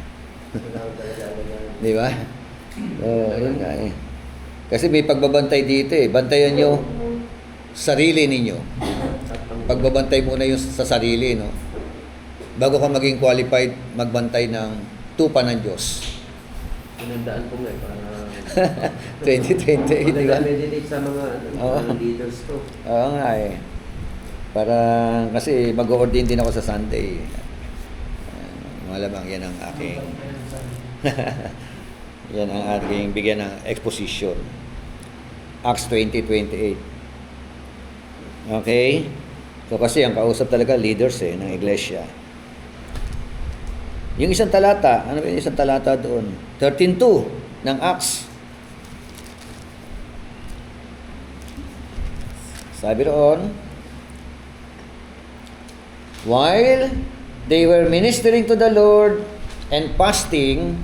Kailangan talaga na Di ba? Yun nga eh. Kasi may pagbabantay dito eh. Bantayan nyo sarili ninyo. Pagbabantay muna yung sa sarili, no? Bago ka maging qualified magbantay ng tupa ng Diyos. pinandaan ko nga para 2028, di ba? meditate sa mga Oo. leaders ko. Oo nga eh. Para kasi mag-ordain din ako sa Sunday. Malamang yan ang aking yan ang aking bigyan ng exposition. Acts 20:28. Okay? So kasi ang kausap talaga leaders ng iglesia. Yung isang talata, ano ba yung isang talata doon? 13:2 ng Acts. Sabi roon, while they were ministering to the Lord and fasting,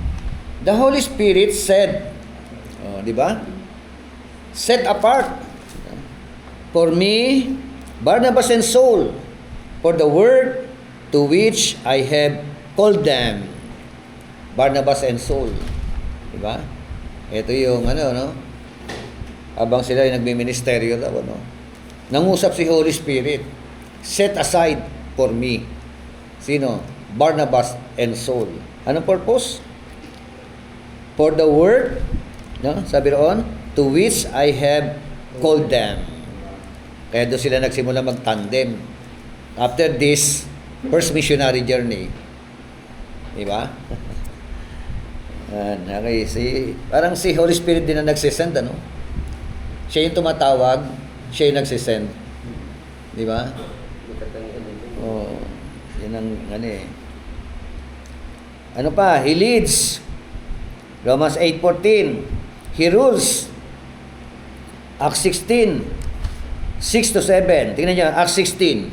the Holy Spirit said, di ba? Set apart for me Barnabas and Saul for the work to which I have called them. Barnabas and Saul. Di ba? Ito yung no? Habang sila yung nagmi-ministeryo daw, nangusap si Holy Spirit, set aside for me. Sino? Barnabas and Saul. Anong purpose? For the work, no? Sabi roon, to which I have called them. Kaya doon sila nagsimula mag-tandem. After this first missionary journey. Di ba? Okay, parang si Holy Spirit din ang nagsisend, ano? Siya yung tumatawag, siya yung nagsisend. Di ba? Oh, yan ang Ano pa? He leads. Romans 8:14. He rules. Acts 16. 6-7. Tingnan niyo, Acts 16.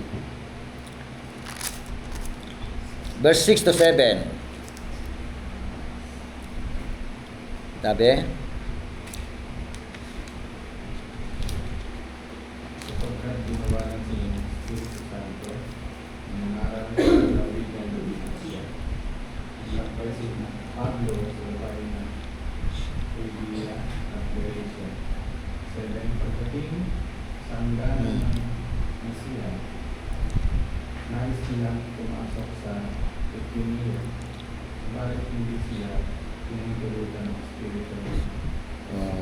Verse 6-7. Sabi? Sapagkat ginawa ng Espiritu Santo, nangaral ng David ng Lucia. Sapagkat si Pablo sa bahay ng Pilipinas at Beresia. Sa ilang pagdating sa hangganan ng Mesiya, nais silang pumasok sa Epinia. Bakit hindi siya tinutulutan ng Espiritu?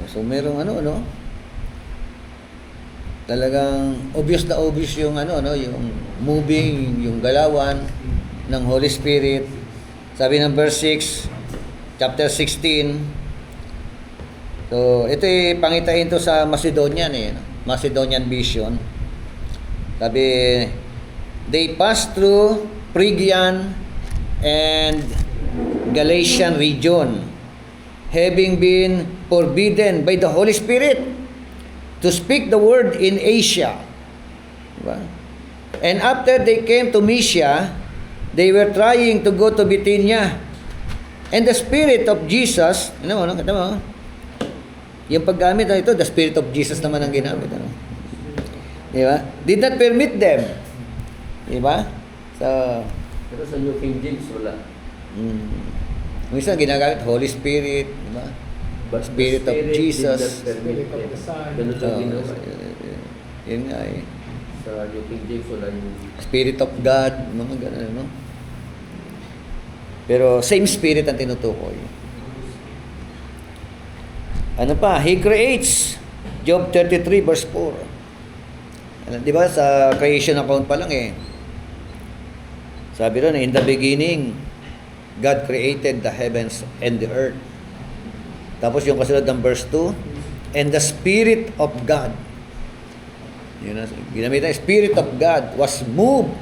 So merong talagang obvious yung yung moving, yung galawan ng Holy Spirit. Sabi ng verse 6, chapter 16. So ito pangitain to sa Macedonian Macedonian vision. Sabi, they passed through Phrygian and Galatian region, having been forbidden by the Holy Spirit to speak the word in Asia. Diba? And after they came to Mysia, they were trying to go to Bithynia. And the Spirit of Jesus, yung paggamit na ito, the Spirit of Jesus naman ang ginamit. Diba? Did not permit them. Diba? Pero sa New King James, wala. Minsan ginagamit Holy Spirit, diba? But Spirit of Jesus. Spirit of the Son. Ganun lang ginawa. Yun nga eh. Sa New King James, wala yung Spirit of God, mga ganun, no? Pero same Spirit ang tinutukoy. Ano pa? He creates. Job 33 verse 4. Di ba sa creation account pa lang sabi ron, in the beginning, God created the heavens and the earth. Tapos yung kasunod ng verse 2, and the Spirit of God, yun na, ginamit na, Spirit of God was moved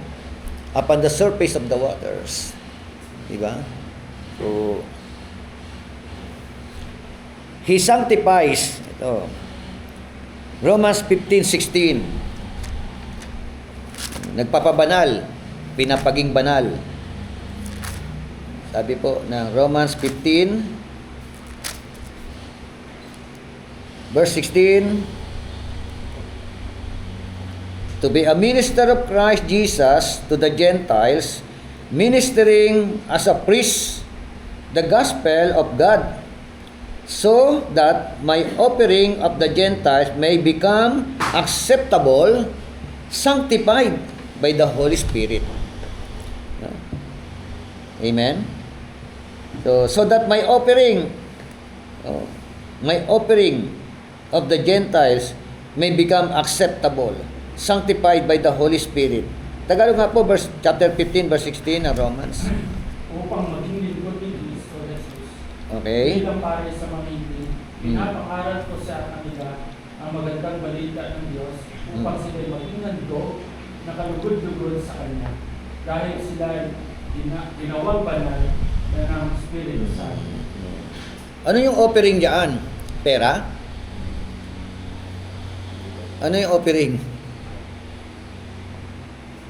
upon the surface of the waters. Diba? So, He sanctifies, ito, Romans 15:16, nagpapabanal, pinapaging banal. Sabi po ng Romans 15 verse 16, to be a minister of Christ Jesus to the Gentiles, ministering as a priest the gospel of God, so that my offering of the Gentiles may become acceptable, sanctified by the Holy Spirit. No? Amen? So that my offering of the Gentiles may become acceptable, sanctified by the Holy Spirit. Tagalog nga po, chapter 15, verse 16 ng Romans. Upang maging lingkod ni Kristo Jesus. Okay? Bilang pare sa mamimili, pinapakaral ko sa kanila ang magandang balita ng Diyos upang sila maging nandog na kalugod-lugod sa Kanya. Dahil sila ginawang banal na ng Espiritu Santo. Ano yung offering diyan? Pera? Ano yung offering?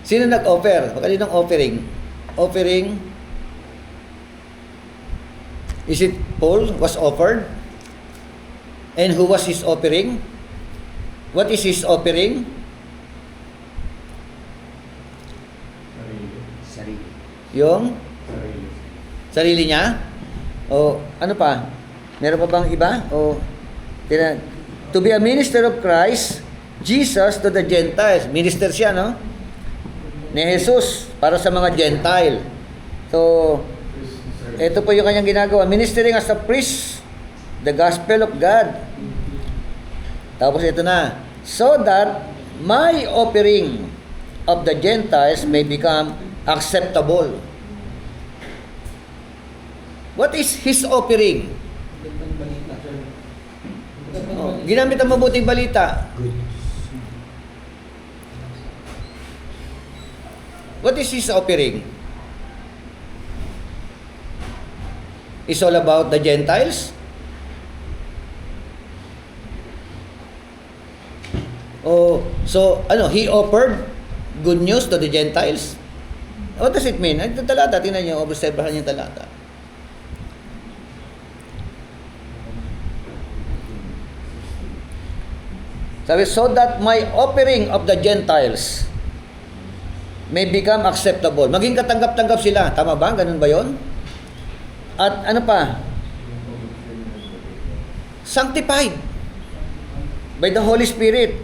Sino nag-offer? Kaninong offering? Offering? Is it Paul was offered? And who was his offering? What is his offering? Sarili. Yung sarili niya? O ano pa? Meron pa bang iba? O to be a minister of Christ Jesus to the Gentiles. Minister siya, no? Ni Jesus para sa mga Gentile. So, ito po yung kanyang ginagawa. Ministering as a priest, the gospel of God. Tapos ito na. So that my offering of the Gentiles may become acceptable. What is his offering? Magandang balita. Magandang Oh, balita. ginamit ang mabuting balita. What is his offering? It's all about the Gentiles? Oh, so ano, he offered good news to the Gentiles? What does it mean? Ito talata, tingnan niyo, obserbahan niyo talata. Sabi, so that my offering of the Gentiles may become acceptable. Maging katanggap-tanggap sila. Tama ba? Ganun ba yon? At ano pa? Sanctified by the Holy Spirit.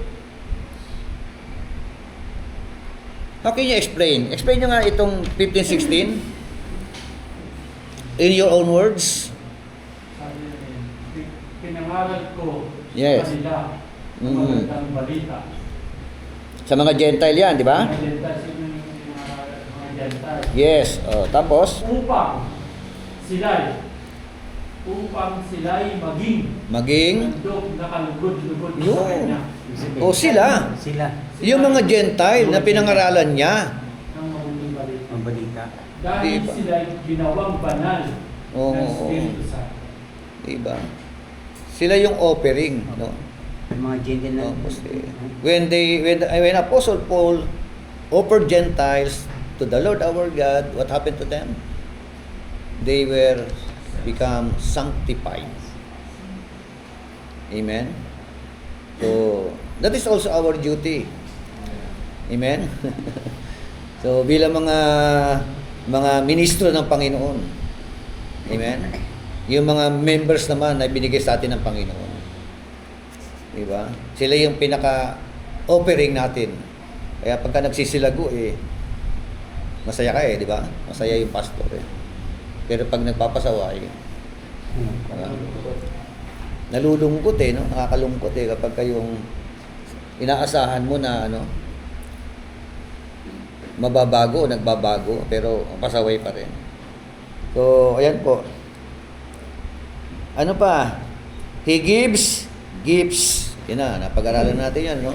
How can you explain? Explain nyo nga itong 15:16 in your own words. Sabi niya, pinangaral ko Yes. sa kanila ang Mhm. magandang balita. Sa mga Gentile yan, di ba? Mga Gentiles, yun yung mga Gentiles. Yes. Oh, tapos, Upang sila'y maging nandog na kalugod-lugod Yun. sa Kanya o sila. Sila. Yung mga Gentile na pinangaralan niya. ng mabuting balita. Ang balita. Dahil Diba? sila'y ginawang banal Oo. ng Espiritu Santo. Diba? Sila yung offering, no? Ang mga Gentile na. No, kasi when Apostle Paul offered Gentiles to the Lord our God, what happened to them? They were become sanctified. Amen. So that is also our duty. Amen. So bilang mga ministro ng Panginoon. Amen. Yung mga members naman na binigay sa atin ng Panginoon. Diba? Sila yung pinaka-offering natin. Kaya pagka nagsisilago, masaya ka di ba? Masaya yung pastor Pero pag nagpapasaway, nalulungkot no? Nakakalungkot kapag kayong inaasahan mo na mababago o nagbabago, pero pasaway pa rin. So, ayan po. Ano pa? He gives gifts. Yan na, napag-aralan natin yan, no?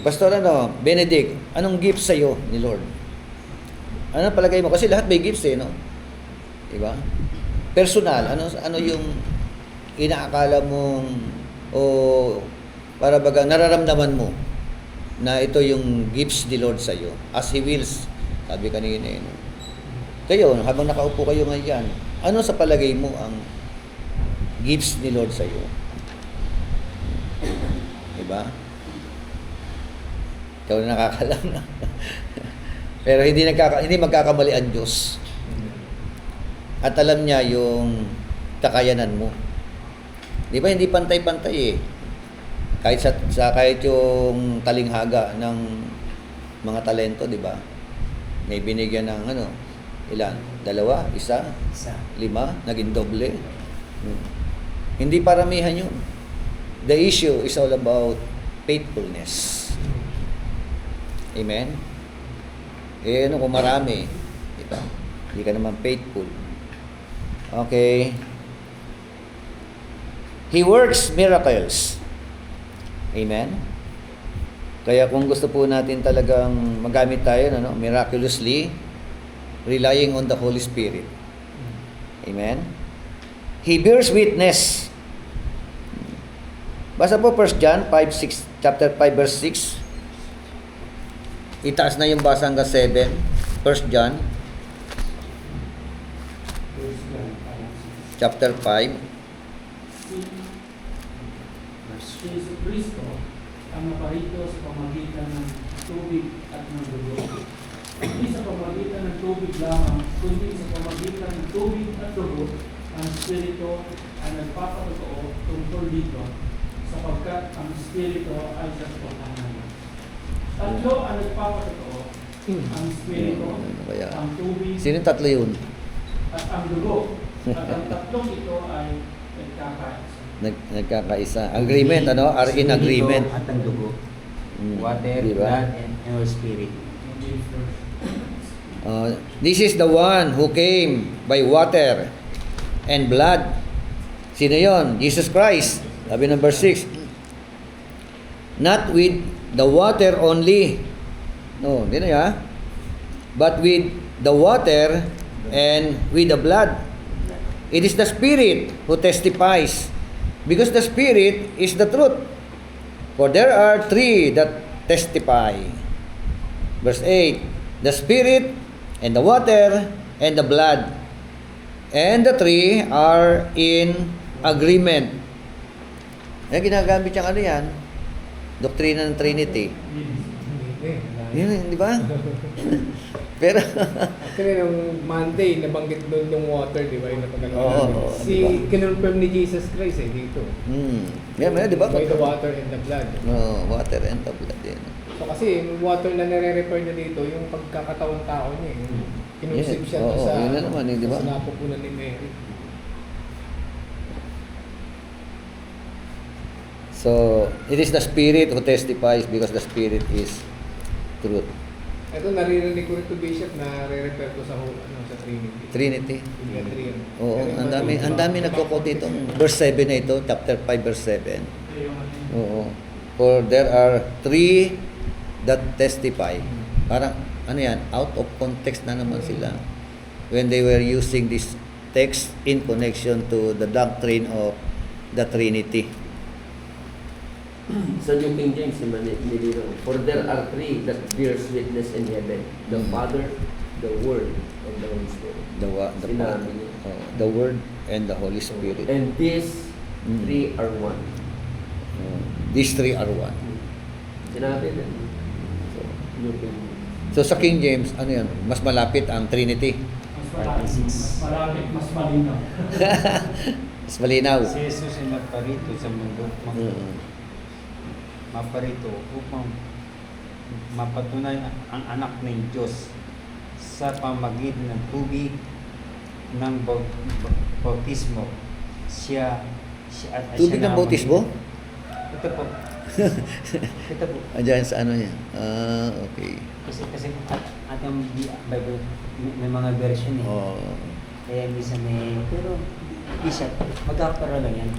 Pastor, Benedict, anong gift sa'yo ni Lord? Ano palagay mo? Kasi lahat may gifts no? Diba? Personal, ano yung inaakala mong o para baga nararamdaman mo na ito yung gifts ni Lord sa'yo as He wills, sabi kanina no? Kayo, habang nakaupo kayo ngayon, ano sa palagay mo ang gifts ni Lord sa'yo? ba? Ikaw na nakakalam na. Pero hindi magkakamali ang Diyos. At alam niya yung kakayanan mo. Di ba hindi pantay-pantay eh. Kahit yung talinghaga ng mga talento, di ba? May binigyan ng ilan? 2, 1, 5, naging doble. Hindi paramihan yun. The issue is all about faithfulness. Amen? Kung marami, di ba? Hindi ka naman faithful. Okay. He works miracles. Amen? Kaya kung gusto po natin talagang magamit tayo, miraculously, relying on the Holy Spirit. Amen? He bears witness. Basa po 1 John 5:6, chapter 5 verse 6. Itaas na yung basa hanggang 7. 1 John chapter 5. Si Yesu Kristo ang naparito sa pamagitan ng tubig at ng dugo. Hindi sa pamagitan ng tubig lamang, kundi sa pamagitan ng tubig at dugo, ang Espiritu ay nagpapatotoo tungkol dito, sapagkat ang Espiritu ay sa katotohanan. Tatlo ang nagpapatotoo, ang Espiritu, ang tubig, Sino tatlo yun? at ang dugo. At ang tatlong ito ay nagkakaisa. Nagkakaisa. Agreement, are in agreement. At ang dugo. Water, Diba? blood, and our spirit. This is the one who came by water and blood. Sino yon? Jesus Christ. Sabi number 6. Not with the water only. No, hindi na ya. But with the water and with the blood. It is the Spirit who testifies. Because the Spirit is the truth. For there are 3 that testify. Verse 8. The Spirit and the water and the blood. And the 3 are in agreement. Ginagamit yung yan? Doktrina ng Trinity. Yan, di ba? Pero Actually, nung Monday, nabanggit doon yung water, di ba? Yung napagalaman Oo, natin. di ba? Kinonfirm ni Jesus Christ dito. yan, di ba? By the water and the blood. Water and the blood. Yan. So kasi, yung water na nare-refer na dito, yung pagkakataong tao niya. Kinonsip siya Oo, sa, yun na naman, di ba? sa napupunan ni Mary. So, it is the Spirit who testifies because the Spirit is truth. Ito, naririnig ko rito, Bishop, na re-refer ko sa sa Trinity. Trinity. Yung three, ano. Oo, Pero ang dami nagko-quote ito. Verse 7 na ito, chapter 5 verse 7. Oo. For there are 3 that testify. Parang, out of context na naman sila. When they were using this text in connection to the doctrine of the Trinity. Sa New King James, nilinaw, for there are 3 that bears witness in heaven, the Father, the Word, and the Holy Spirit. Sinabi niya. The Word and the Holy Spirit. And these 3 are one. These 3 are one. Sinabi na. New King James. So sa King James, mas malapit ang Trinity. Mas malapit, mas malinaw. Mas malinaw. Si Jesus ay naparito sa mundo. Maparito upang mapatunay ang anak ng Diyos sa pamagitan ng tubig ng bautismo. Tubig ng bautismo? Ito po. Ito po. Andiyan sa niya. Okay. Kasi at ang Bible, may mga version eh. Oh. Kaya minsan pero Bishop, magkakapara lang yan.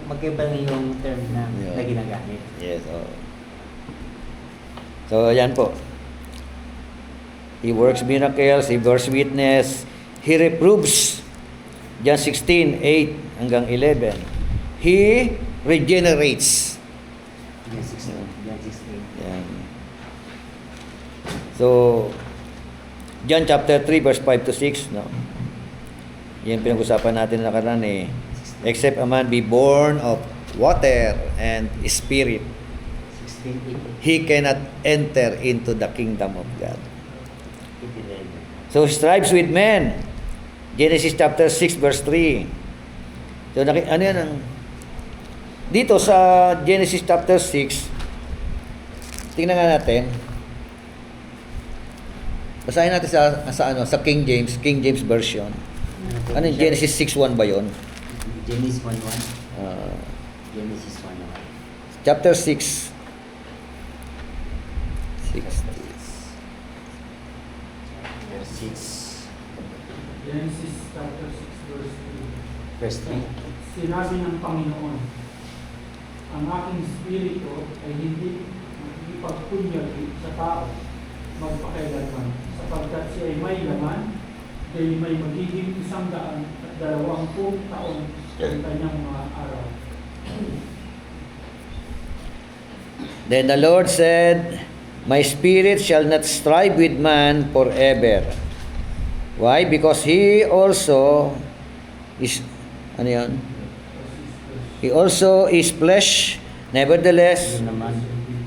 Magkaiba lang yung term na ginagamit. Yes, So, ayan po. He works miracles, he bears witness, he reproves. John 16:8 hanggang 11. He regenerates. John 16. Yan. So, John chapter 3 verse 5 to 6, no? Yan pinag-usapan natin na nakaraan eh. Except a man be born of water and spirit, 16:8. he cannot enter into the kingdom of God. So strives with men. Genesis chapter 6 verse 3. So ano yan ang dito sa Genesis chapter 6, tingnan nga natin. Basahin natin sa King James version. Ano yung Genesis 6:1 ba 'yon? Genesis 1:1. Genesis 1:1. Chapter 6. 6. Verse 6. Genesis chapter 6 verse 3. Verse 3. Sinabi ng Panginoon, ang aking spirito ay hindi makikipagpunyagi sa tao magpakailanman, sapagkat siya ay may laman, dahil may magiging 120 taon ang kanyang mga araw. Then the Lord said, my spirit shall not strive with man forever. Why? Because he also is, ano yan? He also is flesh, nevertheless, Yun naman.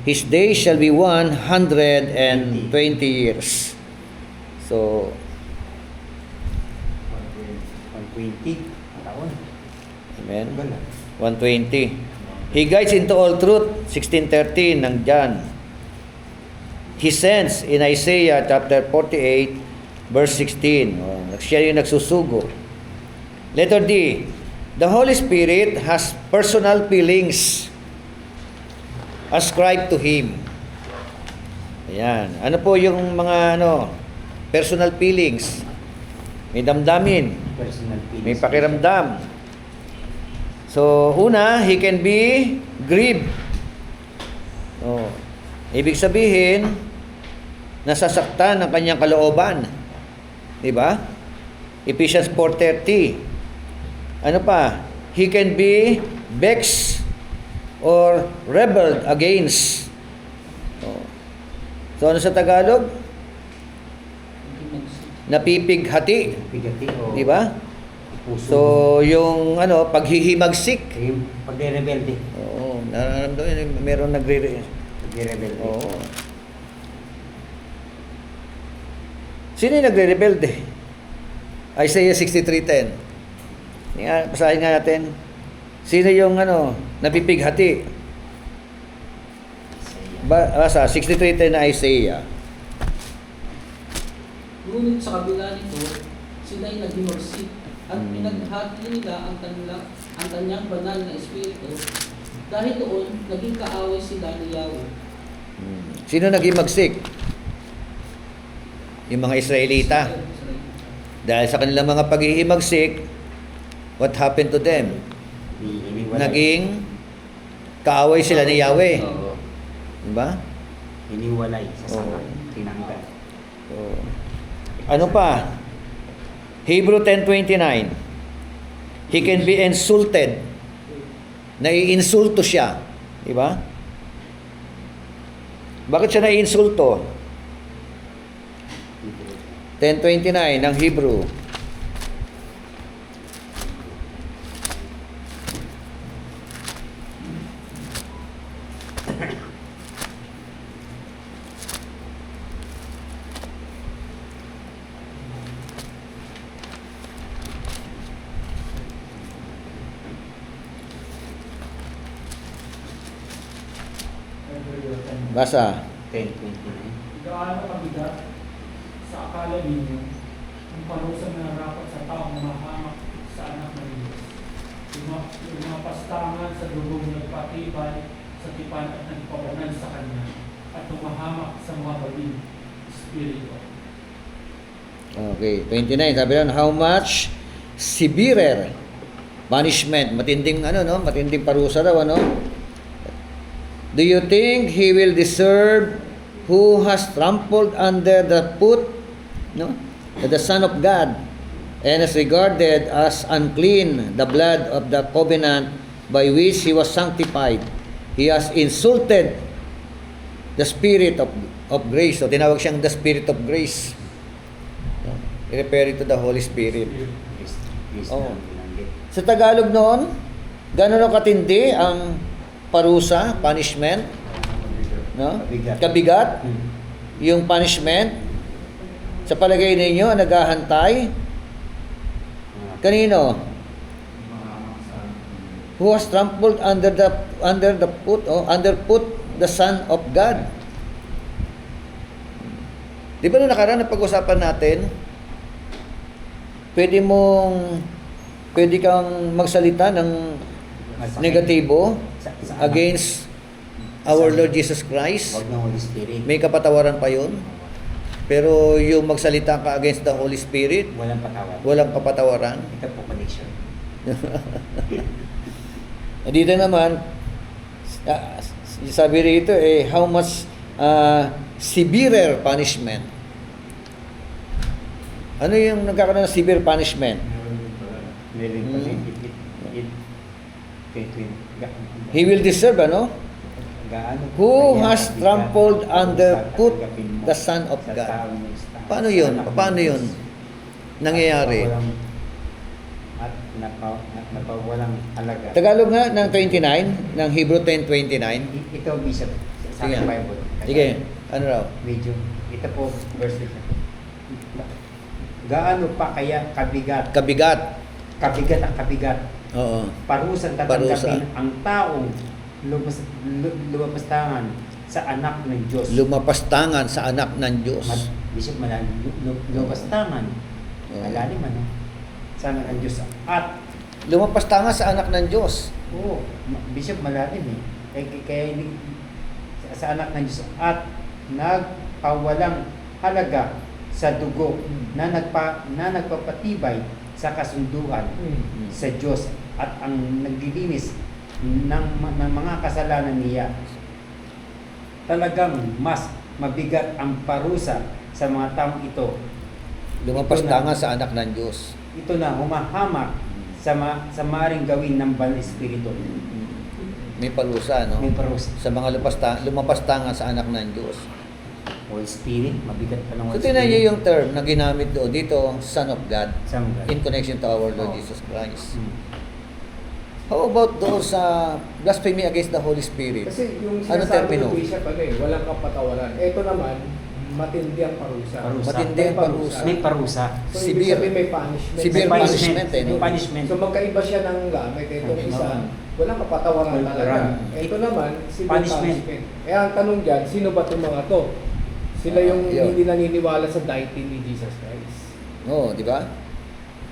his days shall be 120 years. So, 120 taon. amen. Wala. 120. He guides into all truth, 16:13 ng John. He sends in Isaiah chapter 48 verse 16. Siya yung nagsusugo. Letter D. The Holy Spirit has personal feelings ascribed to Him. Ayan. Ano po yung mga personal feelings? May damdamin. Personal feelings. May pakiramdam. So, una, he can be grieved. Oh. Ibig sabihin, nasasaktan ng kanyang kalooban. Di ba? Ephesians 4:30. Ano pa? He can be vexed or rebelled against. Oh. So, ano sa Tagalog? Napipighati. Bigati o Di ba? puso. So, yung paghihimagsik. Yung pagre-rebelde. Oo, nararamdaman meron Pagre-rebelde. Oo. Sino yung nagre-rebelde? Isaiah 63:10. Basahin nga natin. Sino yung napipighati? Basa 63:10 na Isaiah. Ngunit sa kabila nito, sila ay naghimarsik at pinaghati nila ang kanyang banal na espiritu. Dahil doon, naging kaaway sila ni Yahweh. Sino naghimagsik? Yung mga Israelita. Dahil sa kanilang mga paghihimagsik, what happened to them? Naging kaaway sila ni Yahweh. Oo. Diba? Hiniwalay sa sanga. Oo. Tinanggal. So, ano pa? Hebrew 10:29. He can be insulted. Naiinsulto siya. Diba? Bakit siya naiinsulto? 10:29 ng Hebrew. Basa. 10:29. Gaano kabigat sa akala ninyo ang parusa na narapat sa taong mahamak sa anak ng Diyos. Yung mga pastangan sa dugong nagpatibay sa tipan at nagpawanan sa Kanya at tumahamak sa mga baling espiritu. Okay, 29. Sabi lang, how much severer punishment, matinding matinding parusa daw do you think he will deserve who has trampled under the foot the Son of God and has regarded as unclean the blood of the covenant by which he was sanctified? He has insulted the Spirit of grace. So tinawag siyang the Spirit of grace. Referring to the Holy Spirit. Please Oo. na binanggit. Sa Tagalog noon, Gano'n katindi ang parusa, punishment, no? Kabigat. Kabigat, Hmm. yung punishment. Sa palagay ninyo, ang naghahantay, kanino? Who has trampled underfoot the Son of God. Di ba nung nakaraan na pag-usapan natin, pwede kang magsalita ng Masakit. negatibo Sa against our Lord Jesus Christ. Huwag ng Holy Spirit. May kapatawaran pa yun. Pero yung magsalita ka against the Holy Spirit, Walang patawad. walang kapatawaran. Ito po connection. Dito naman, sabi rito how much severer punishment. Ano yung nagkakaroon ng severe punishment? Meron pa rin. He will deserve, ano? Who has trampled underfoot the Son of God. Paano yun? Paano yun nangyayari? At napawalang halaga. Tagalog nga ng 29, ng Hebrew 10:29. Ito, Bishop, sa Sige. aking Bible. Sige, ano raw? Medyo, ito po, verse 6. Gaano pa kaya kabigat? Kabigat. Kabigat ang kabigat. Oo. Parusang tatanggapin ang taong lumapastangan sa anak ng Diyos. Lumapastangan sa anak ng Diyos. Bishop, lumapastangan. Oo. Malalim, ano? Sa anak ng Diyos. At, Lumapastangan sa anak ng Diyos. oo, Bishop, malalim eh. Kaya sa anak ng Diyos. At nagpawalang halaga sa dugo na nagpapatibay sa kasunduan sa Diyos at ang naglilinis ng mga kasalanan niya. Talagang mas mabigat ang parusa sa mga taong ito. Lumapastangan sa anak ng Diyos. Ito na humahamak sa maaaring gawin ng Banal Espiritu. May parusa, no? May parusa. Sa mga lumapastangan sa anak ng Diyos. Holy Spirit, mabigat pa ng So, Holy tinan niyo Spirit. yung term na ginamit doon dito, Son of God, Sa mga. in connection to our Lord Oo. Jesus Christ. Hmm. How about those blasphemy against the Holy Spirit? Kasi yung Ano sinasabi termino? ng Bishop, walang kapatawaran. Ito naman, matindi ang parusa. Parusa. Matindi ang parusa. May parusa. So, Severe. ibig sabihin may punishment. Severe May punishment, eh, no? May punishment. So magkaiba siya ng gamit. Itong isa, walang kapatawaran Walang talaga. kapatawaran. Ito naman, severe Punishment. punishment. Kaya ang tanong dyan, sino ba itong mga to? Sila yung Yun. hindi naniniwala sa deity ni Jesus Christ. Oo, di ba?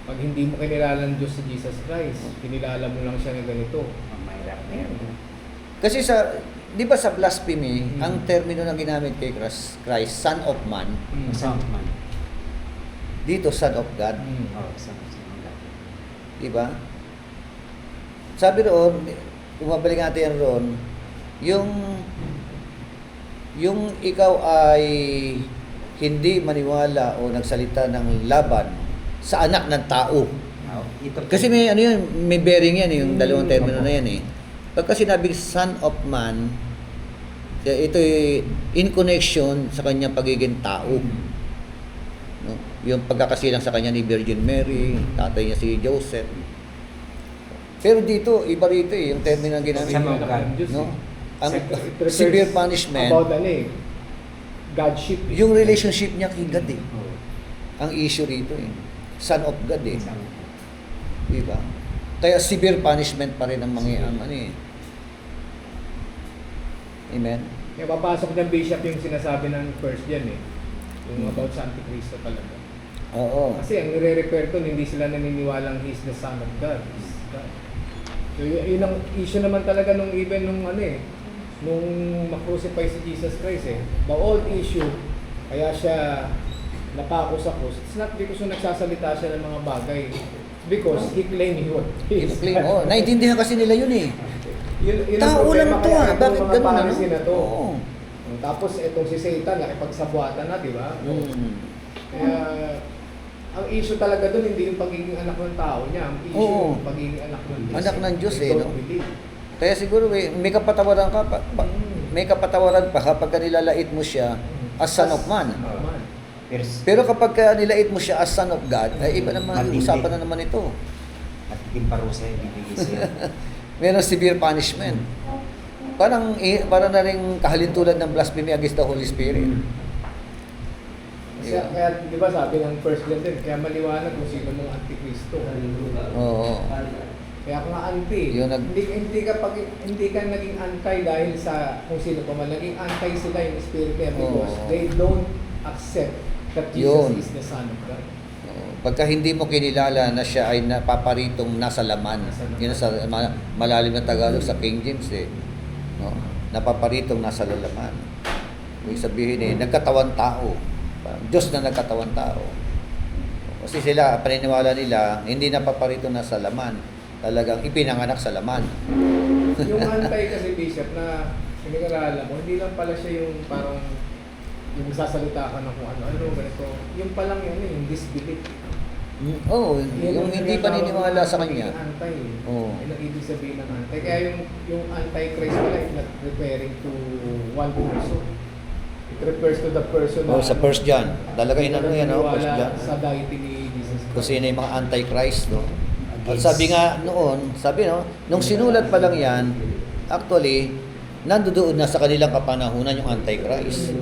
Pag hindi mo kinilala ng Diyos si Jesus Christ, kinilala mo lang siya na ganito. Ang mahirap na yan. Kasi di ba sa blasphemy, ang termino na ginamit kay Christ, Son of Man, Masama man. dito Son of God, Oh, sama. di ba? Sabi roon, kung mabalik natin yan roon, yung ikaw ay hindi maniwala o nagsalita ng laban sa anak ng tao. Ito po. Kasi may ano yun, may bearing yan, yung dalawang termino na yan eh. Pagka sinabing Son of Man, ito in connection sa kanyang pagiging tao. No? Yung pagkakasilang sa kanya ni Virgin Mary, tatay niya si Joseph. Pero dito, iba rito yung termino na ginamit. Son of God. No? Ang It refers severe punishment, About Godship. yung relationship niya kay God eh. Oh. Ang issue rito eh. Son of God eh. Sama. Di ba? Kaya severe punishment pa rin ang mga ano eh. Amen? Kaya papasok ng Bishop yung sinasabi ng first dyan eh. Yung about sa Antikristo talaga. Oo. Kasi ang nire-refer to, hindi sila naniniwalang He's the Son of God. He's God. So yun ang issue naman talaga nung even nung nung makrucify si Jesus Christ eh. The old issue, kaya siya napako sa cross. It's not because nagsasalita siya ng mga bagay. Because he claimed he was. Claim, naintindihan kasi nila yun eh. Yun ang Tao lang problema to kaya ah. itong Bakit mga ganun ano? Pharisee na to. Oo. Tapos itong si Satan, nakipagsabuatan na, di ba? Kaya, ang issue talaga doon, hindi yung pagiging anak ng tao niya. Ang issue Oo. yung pagiging anak ng Diyos. Anak ng Diyos They eh, don't no? believe. Kaya siguro may kapatawaran ka pa. May kapatawaran pa kapag nilalait mo siya as Son of Man. Man. Pero kapag nilait mo siya as Son of God, ay iba naman, Matindi. usapan na naman ito. At yung parusa yung bibigay sa'yo. Meron severe punishment. Parang na rin kahalintulad ng blasphemy against the Holy Spirit. Kaya, di ba sabi ng First John din, kaya maliwanag kung sino mong Antikristo. Oo. Kaya kung anti, Yun hindi ka naging anti dahil sa kung sino pa man, naging anti sila yung Spirit niya because Oo. they don't accept that Jesus Yun. is the Son of God. Pagka hindi mo kinilala na siya ay napaparitong nasa laman. Yun sa malalim na Tagalog sa King James eh. No? Napaparitong nasa lalaman. Ibig sabihin eh, nagkatawan tao. Diyos na nagkatawan tao. Kasi sila, paniniwala nila, hindi napaparitong nasa laman. Talagang ipinanganak sa laman. Yung anti kasi Bishop na pinag-aralan mo, hindi lang pala siya yung parang yung sasalita ka ng kung ano-ano, ganito. Yung palang yun, yung disbelief. Oo, yung hindi paniniwala sa kanya. Anti. Oo. Yung ibig sabihin ng anti. Kaya yung anti-Christ pala is not referring to one person. It refers to the person Oh, sa 1 John. Talaga inano yan, no? 1 John. sa deity ni Jesus Christ. Kung sino yung mga antichrist, no? At sabi nga noon, sabi no, nung sinulat pa lang yan, actually, nandoon na sa kanilang kapanahunan yung antichrist.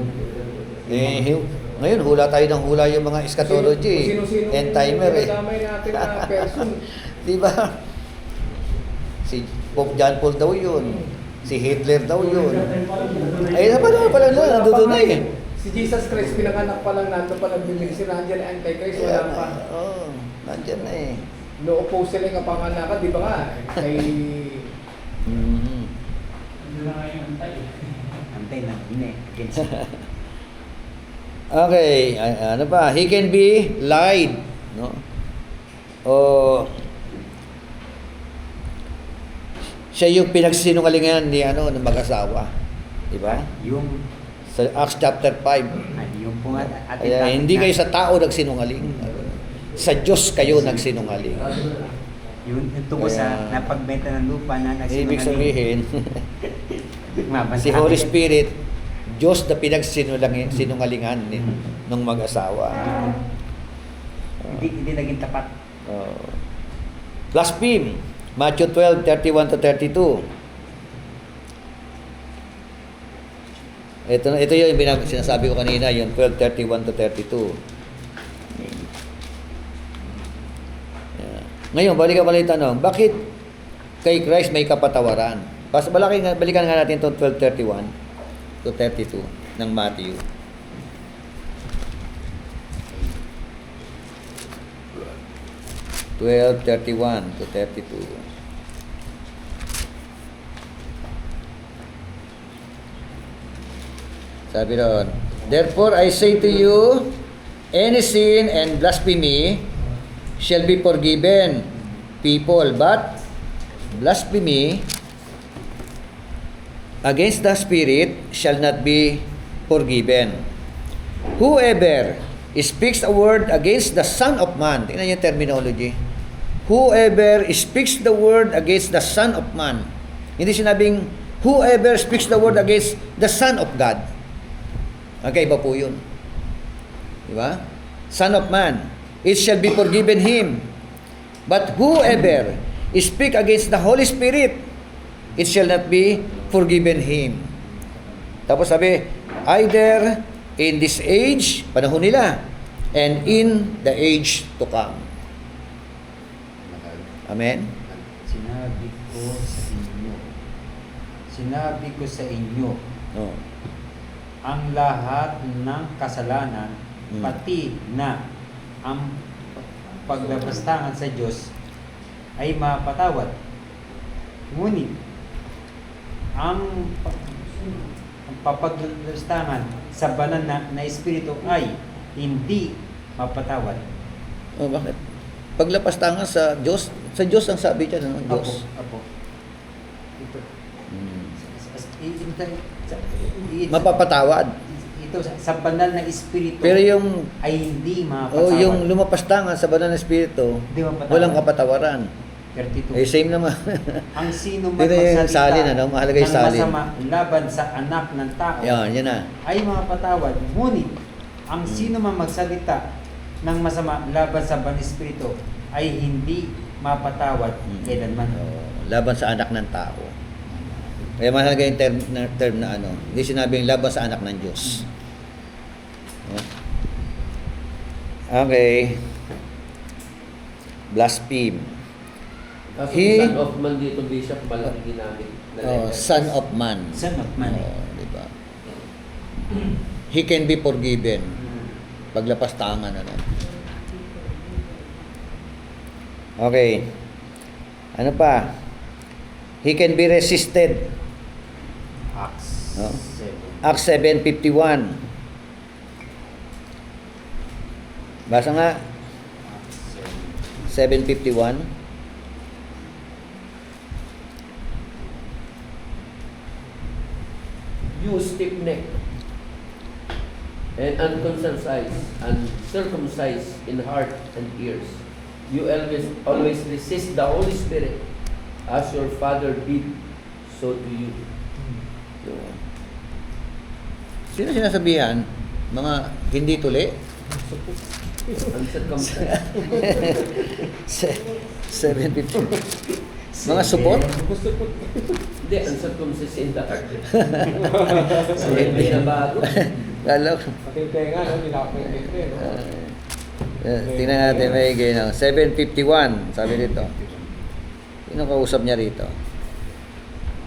Ngayon, hula tayo ng hula yung mga eschatology, end timer eh. Damay natin na person. Diba? Si Pope John Paul daw yun. Si Hitler daw yun. Ay, pala na, nandoon na eh. Si Jesus Christ, pinanganak pa lang nando pa lang bibig si Nandyan Antichrist, wala pa. Oo, nandyan na eh. No-oppose sila yung kapanganakan, di ba nga? Kay... Mhm. Hindi na nga yung antay. Antay na, hindi. Against. Okay, ano pa? He can be lied, no? O siya yung pinagsinungalingan ni ng mag-asawa, di ba? Yung, Sa Acts chapter 5. yung po nga, Kaya hindi kayo sa tao nagsinungaling. Sa Diyos kayo nagsinungaling. yung tungkol sa Kaya- napagbenta ng lupa na nagsinungaling. Ibig sabihin, Mabasa si Holy natin. Spirit, Diyos na pinagsinungalingan ng mag-asawa. Hindi naging tapat. Blaspheme, Matthew 12:31 to 32. Ito yung sinasabi ko kanina, yung 12:31 to 32. Yeah. Ngayon, balikan yung tanong, bakit kay Christ may kapatawaran? Balikan nga natin itong 12:31 to 32 ng Matthew. (12:31 to 32). Sabi doon, therefore I say to you, any sin and blasphemy shall be forgiven people, but blasphemy against the Spirit shall not be forgiven. Whoever speaks a word against the Son of Man, tingnan yung terminology. Whoever speaks the word against the Son of Man. Hindi sinabing, whoever speaks the word against the Son of God. Okay, iba po yun. Diba? Son of Man, it shall be forgiven him. But whoever speak against the Holy Spirit, it shall not be forgiven him. Tapos sabi, either in this age, panahon nila, and in the age to come. Amen? Sinabi ko sa inyo, No. ang lahat ng kasalanan, pati na ang paglapastangan sa Diyos ay mapatawad. Ngunit, ang papaglapastangan sa banal na Espiritu ay hindi mapatawad. Oh, bakit? Paglapastangan sa Diyos ang sabi dyan, ano? Diyos. Apo. Ito. Hmm. Mapapatawad. Ito sa banal na Espiritu Pero yung ay hindi mapatawad. yung lumapastangan sa banal na Espiritu, Hindi mapatawad. walang kapatawaran. 32. Eh, same naman. Ang sino man Pero yung magsalita salin, ano? Mahalaga yung ng salin. masama laban sa anak ng tao Yan na. ay mapatawad. Ngunit, ang sino man magsalita ng masama laban sa banal Espiritu ay hindi mapatawad kailanman. laban sa anak ng tao. Kaya mahalaga yung term na ano, hindi sinabing laban sa anak ng Diyos. Okay. Blaspheme. Kaso He- son of man dito, Bishop, malaki ginamit. na letter. Son of man. Son of man. Diba? He can be forgiven. Paglapas tangan, ano. Okay. Ano pa? He can be resisted. Acts No? 7. Acts 7:51. Basa nga. Acts 7:51. You stiff-necked and uncircumcised and circumcised in heart and ears. You always resist the Holy Spirit as your father did, so do you. Sino sinasabihan? Mga hindi tuli? Uncircumcised. 7:50. Mga supot? Hindi, uncircumcised in the heart. Hindi na bago. Lalo. Pati yung tenga, no? Hindi nakapagpipre, no? Tingnan natin may gano'n. 7:51, sabi dito. Sino kausap niya rito?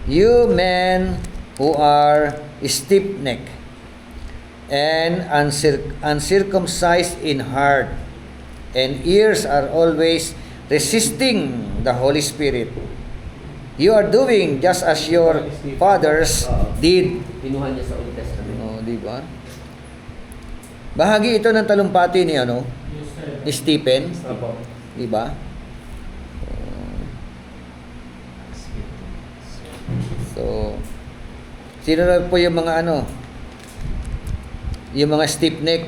You men who are stiff-necked and uncircumcised in heart and ears are always resisting the Holy Spirit. You are doing just as your fathers did. Kinuha niya sa Old Testament. Oh, di ba? Bahagi ito ng talumpati ni ano, Yes, sir. ni Stephen, Apo. di ba? So, sino na po yung mga ano, yung mga stiff neck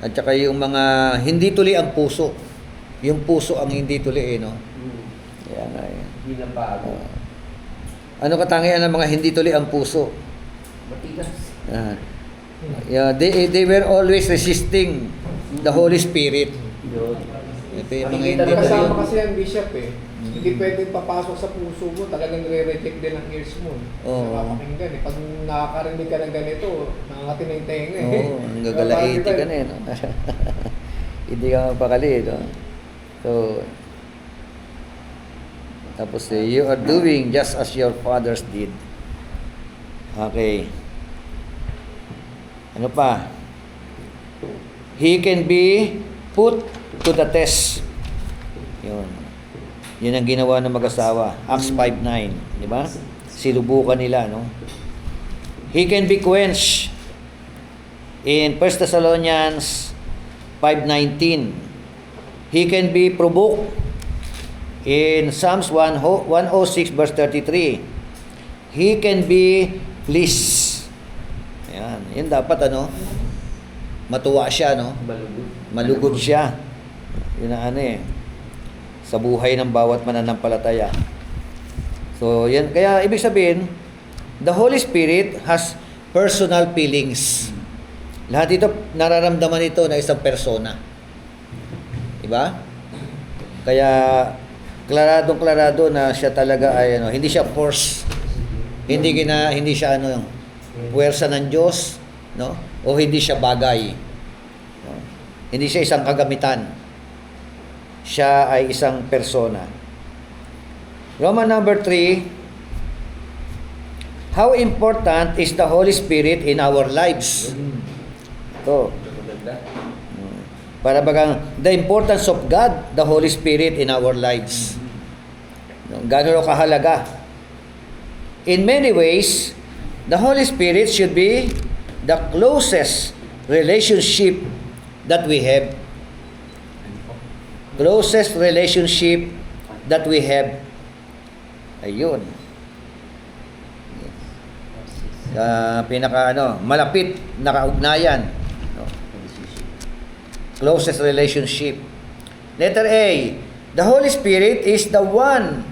at saka yung mga hindi tuli ang puso. Yung puso ang hindi tuli, no? Kaya nga yan. Hindi na bago. Ano katangian ng mga hindi tuli ang puso? Matigas. Yeah, they were always resisting the Holy Spirit. Yun. Ito yung mga Makikita hindi na tuli. Kasama kasi ang bishop eh. Hindi pwedeng papasok sa puso mo, talagang nire-reject din ang ears mo. Oo. Nakapakinggan eh. Pag nakakarinig ka ng ganito, nakakati na yung tenga eh. Oo, ang gagalaiti ka na eh, no? Hindi ka mapakali, no? So, tapos you are doing just as your fathers did. Okay. Ano pa? He can be put to the test. Yun. Yun ang ginawa ng mag-asawa. Acts 5:9, di ba? Sinubukan nila, no? He can be quenched in 1 Thessalonians 5:19. He can be provoked in Psalms 106 verse 33. He can be pleased. Ayan. Yun dapat ano? Matuwa siya, no? Malugod. Malugod siya. Yun ang ano eh. Sa buhay ng bawat mananampalataya. So, yan. Kaya, ibig sabihin, the Holy Spirit has personal feelings. Lahat ito, nararamdaman ito na isang persona. Diba? Kaya, klaradong-klarado na siya talaga ay, ano, hindi siya force. Hindi siya, ano, puwersa ng Diyos, no? O hindi siya bagay. No? Hindi siya isang kagamitan. Siya ay isang persona. Roman number 3, how important is the Holy Spirit in our lives? Ito. Maganda. Para bagang the importance of God, the Holy Spirit in our lives. Gano'n kahalaga. In many ways, the Holy Spirit should be the closest relationship that we have. Closest relationship that we have. Ayun. Malapit na kaugnayan. No? Closest relationship. Letter A, the Holy Spirit is the one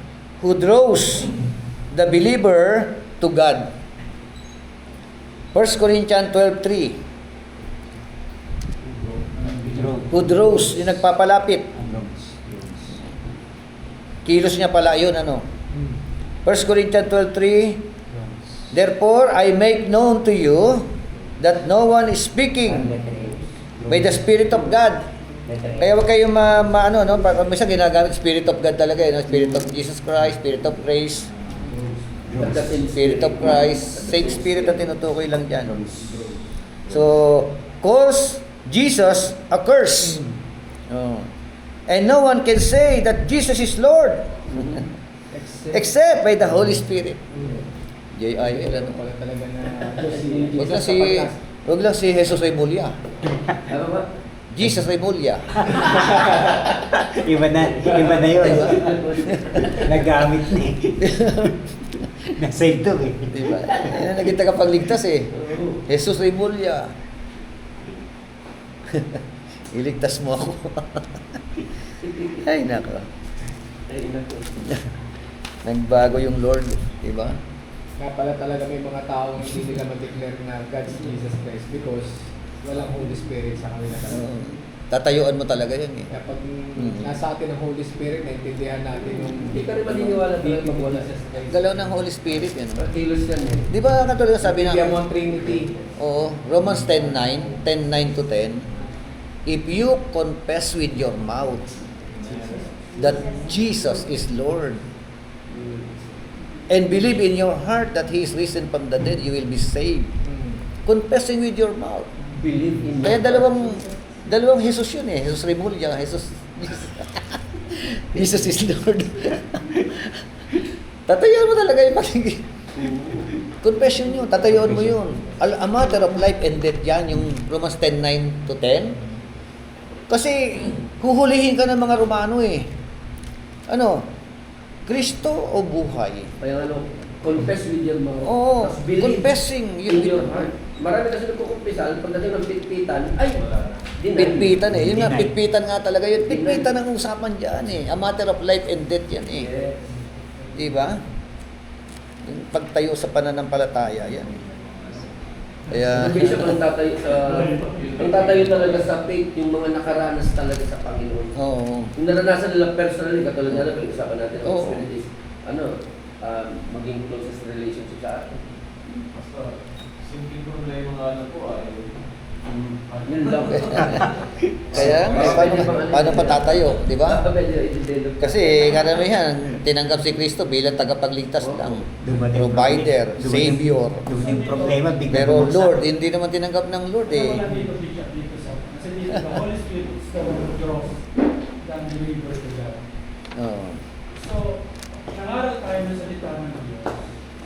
who draws the believer to God. 1 Corinthians 12:3. Who draws, yung nagpapalapit. Kilos niya pala yun, ano? 1 Corinthians 12:3, therefore I make known to you that no one is speaking by the Spirit of God. Kaya wag kayong ano, no? Minsan ginagamit Spirit of God talaga, no? Spirit of Jesus Christ, Spirit of grace, Spirit of Christ, same Spirit ang tinutukoy lang dyan. So, calls Jesus a curse. Oh. And no one can say that Jesus is Lord except by the Holy Spirit. J.I.L. ano? Wala talaga na Wag lang si Jesus Remulla. Ano ba? Jesus Remulla. Iba na yun. Nagamit na eh. Na-save to eh. Diba? Yan ang naging tagapagligtas eh. Jesus Remulla. Iligtas mo ako. Ay, nako. Ay, nako. Nagbago yung Lord, diba? Kaya pala talaga may mga taong hindi nila ma-declare na God's Jesus Christ because walang Holy Spirit sa kanila. Tatayuan mo talaga yan eh. Kaya pag nasa atin ang Holy Spirit, naintindihan natin yung Hindi ka rin maniniwala talaga pag wala siya. Galaw ng Holy Spirit yan. Kilos yan eh. Di ba katulad sabi Bibigyan mo ng ang Trinity. Romans 10:9, 10:9 to 10, if you confess with your mouth that Jesus is Lord and believe in your heart that He is risen from the dead, you will be saved. Confessing with your mouth. Believe in Kaya dalawang Jesus yun eh. Jesus Remulla, Jesus Jesus is Lord. Tatayuan mo talaga yung pagiging confession yun. Tatayuan mo yun. A matter of life and death yan, yung Romans 10:9 to 10. Kasi huhulihin ka ng mga Romano eh. Ano? Kristo o buhay? Kaya ano, confess with your mouth. Oo, Tapos believe confessing. in your heart. Marami kasi nagkukumpisan, pagdating ng pitpitan, ay, Pitpitan eh. Yun nga, Deny. pitpitan nga talaga yun. Pitpitan ang usapan dyan eh. A matter of life and death yan eh. Yes. Diba? Yung pagtayo sa pananampalataya yan eh. Kaya, Ang bishop ang tatayo talaga sa faith, yung mga nakaranas talaga sa Panginoon. oo. Yung naranasan nila personally, katulad nga na pag-usapan natin ang Oo. Spirit is, maging closest relationship sa atin. Basta, simpleng problema nga na po ay Yun lang. Kaya, paano pa tatayo? Diba? Medyo Kasi karamihan, tinanggap si Kristo bilang tagapagligtas lang. Provider, Savior. Doon yung problema, biglang Pero bumagsak. Lord, hindi naman tinanggap ng Lord eh. wala dito bishop dito sa kasi dito the Holy Spirit is the one who draws than believer to God. Oo. So, nangaral tayo ng salita ng Diyos.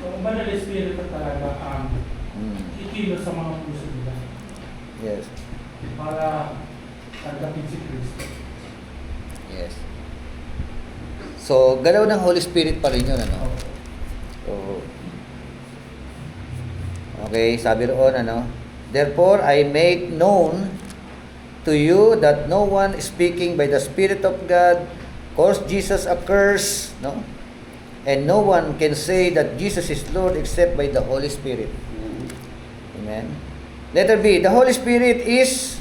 So, ang banal na Espiritu talaga ang kikilos sa mga puso nila Yes. para tanggapin si Kristo. Yes. So, galaw ng Holy Spirit pa rin yun, ano? So, okay, sabi roon, ano? Therefore, I make known to you that no one speaking by the Spirit of God calls Jesus a curse, no? And no one can say that Jesus is Lord except by the Holy Spirit. Amen. Letter B, the Holy Spirit is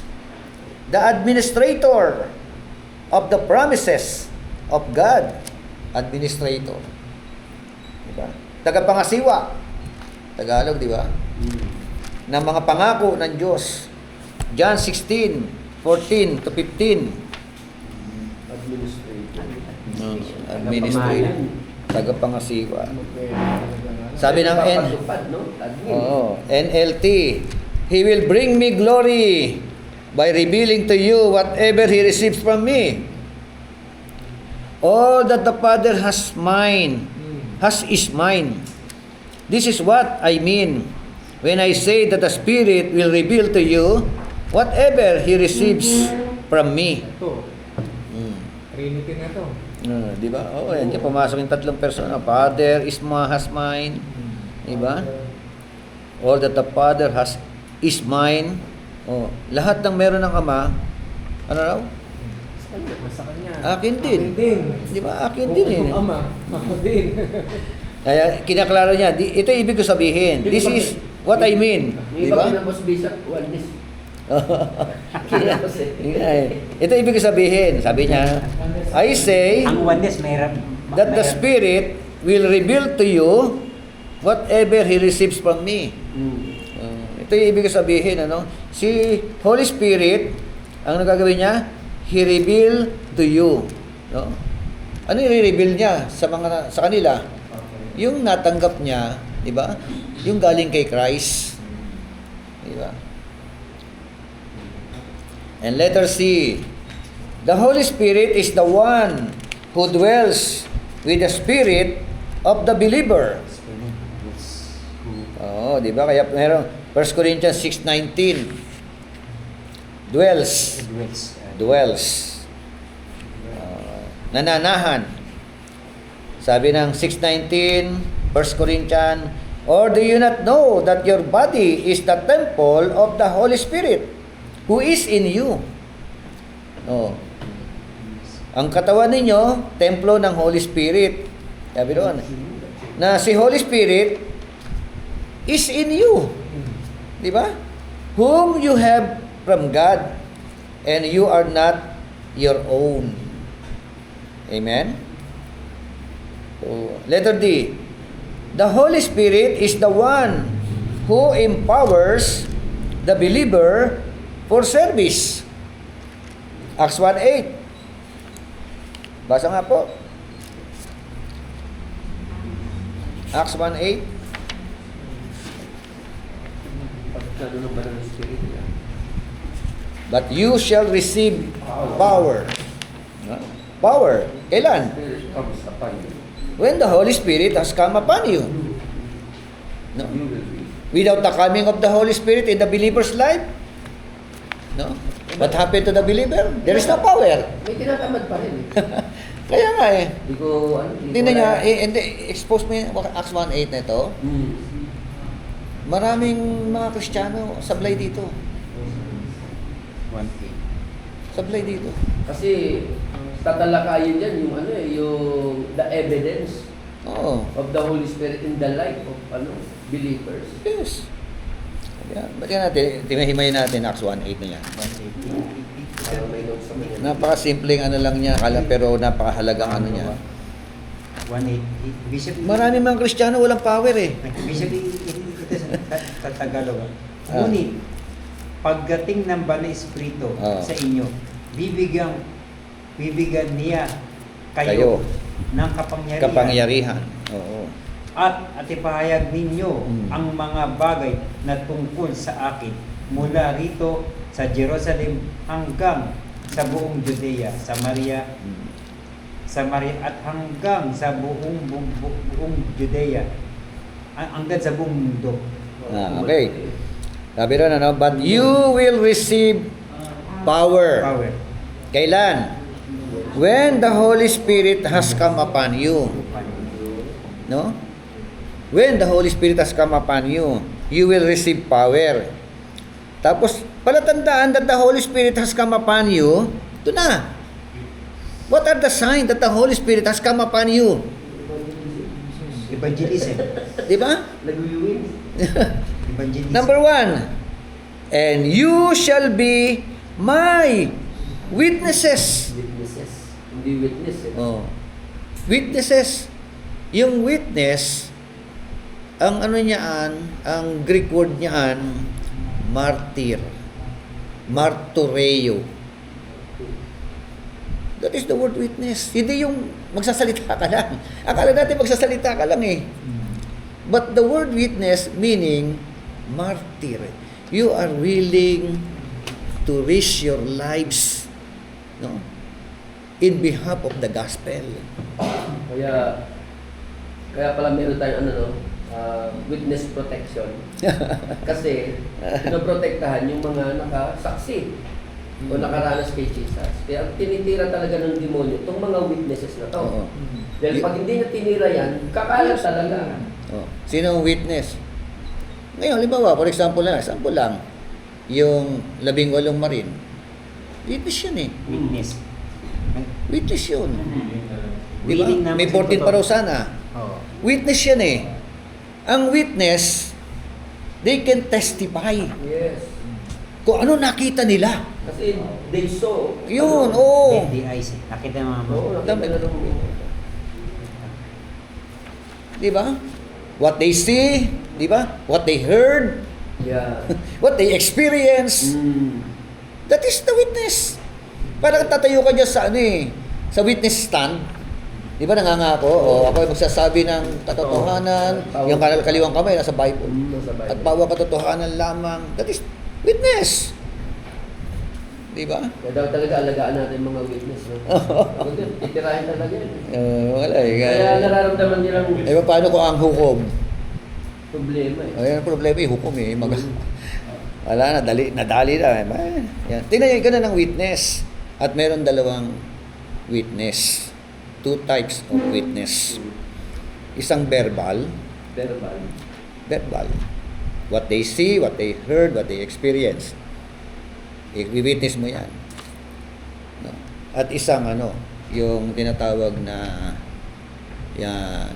the administrator of the promises of God. Administrator. Diba? Tagapangasiwa. Tagalog, di ba? Ng mga pangako ng Diyos. John 16:14 to 15. Administrator. Tagapangasiwa. Sabi ng NLT, He will bring me glory by revealing to you whatever He receives from me. All that the Father has is mine. This is what I mean when I say that the Spirit will reveal to you whatever He receives from me. Ito, Trinity na to. Di ba? Oo, yan dyan, pumasok yung tatlong persona. Father has mine. Di ba? All that the Father has is mine. Oh, lahat ng meron ng Ama, ano raw? Sa kanya. Akin din. Akin din. Di ba? Akin din eh. Kung Ama, ako din. Kaya kinaklaro niya, ito ibig ko sabihin. This is what I mean. Di Di ba? ba? Kinapos bishop, oneness. Ito ibig ko sabihin. Sabi niya, I say Ang oneness, mayroon. that the Spirit will reveal to you whatever He receives from me. Ito yung ibig sabihin, ano? Si Holy Spirit, ang nagagawin niya, He reveal to you. No? Ano yung i-reveal niya sa kanila? Yung natanggap niya, di ba? Yung galing kay Christ. Di ba? And letter C, the Holy Spirit is the one who dwells with the spirit of the believer. Oo, di ba? Kaya meron 1 Corinthians 6:19. Dwells. Nananahan. Sabi ng 6:19, 1 Corinthians, or do you not know that your body is the temple of the Holy Spirit who is in you? Oh. Ang katawan ninyo, templo ng Holy Spirit. Sabi doon, na si Holy Spirit is in you. Di ba? Whom you have from God, and you are not your own. Amen? So, letter D. The Holy Spirit is the one who empowers the believer for service. Acts 1:8. Basa nga po. Acts 1:8. Pagkado ng banal ng Spirit niya. But you shall receive power. Power. Kailan? Spirit comes upon you. When the Holy Spirit has come upon you. No? You will be. Without the coming of the Holy Spirit in the believer's life, no? What happened to the believer? There is no power. May tinatamad pa rin eh. Kaya nga eh. Hindi ko, Tingnan niya, expose mo yung Acts 1:8 na ito. Maraming mga Kristiyano sablay dito. 1:8. Sablay dito. Kasi tatalakayin dyan yung yung the evidence Oo. of the Holy Spirit in the life of believers. Yes. Yan. Ba't yan natin, timahimayin natin Acts 1:8 na yan. 1:8. May notes sa kanya. Napakasimpleng lang niya, pero napakahalagang niya. 1:8. Bishop, Marami mga Kristiyano walang power eh. Bishop, ito sa Tagalog. Ah. Ngunit, pagdating ng Banal Espiritu Ah. sa inyo, bibigyan niya Kayo. kayo ng kapangyarihan. Kapangyarihan. Oo. At ipahayag ninyo Mm. ang mga bagay na tungkol sa akin mula rito sa Jerusalem hanggang sa buong Judea, Samaria at hanggang sa buong Judea, hanggang sa buong mundo. Okay. Sabi ron, but you will receive power. Power. Kailan? When the Holy Spirit has come upon you. No? When the Holy Spirit has come upon you, you will receive power. Tapos, palatandaan that the Holy Spirit has come upon you, ito na. What are the signs that the Holy Spirit has come upon you? Evangelism. Di ba? Nag-win. Evangelism. Number 1, and you shall be my witnesses. Witnesses. Hindi witness eh. Oh. Witnesses. Yung witness, ang ang Greek word niyaan, martyr. Martyreo. That is the word witness. Hindi yung magsasalita ka lang. Akala natin magsasalita ka lang eh. But the word witness meaning martyr. You are willing to risk your lives, no, in behalf of the gospel. Kaya pala meron tayong witness protection. Kasi pinoprotektahan yung mga nakasaksi o nakaranas kay Jesus. Kaya ang tinitira talaga ng demonyo itong mga witnesses na to. Oo. Dahil pag hindi na tinira yan, kakalat talaga. Oh. Sino ang witness? Ngayon, halimbawa, for example lang, yung 18 Marine. Witness yun eh. Witness. Witness yun. Di ba? Willing naman May sa 14 totoo. pa raw sana. Oo. Witness yan eh. Ang witness, they can testify Yes. kung ano nakita nila. Kasi they saw. Yun, oo. The eyes. Nakita mo Oo, nakita na nung Di ba? What they see, di ba? What they heard, Yeah. what they experience. That is the witness. Parang tatayo ka dyan sa sa witness stand. Di ba nangangako? O ako ay magsasabi ng katotohanan. Yung kaliwang kamay nasa Bible. Nasa Bible. At bawat katotohanan lamang. That is witness. Di ba? Kaya daw talaga alagaan natin mga witness. No? Titirahin talaga yan. Wala eh. Kaya nararamdaman nilang Paano kung ang hukom? problema eh. Ayan ang problema yung hukom eh. Wala na, nadali na. Yan. Tingnan nyo, ganun ang witness. At meron dalawang witness. Two types of witness. Isang verbal. Verbal. What they see, what they heard, what they experience. I-witness mo yan. No? At isang yung tinatawag na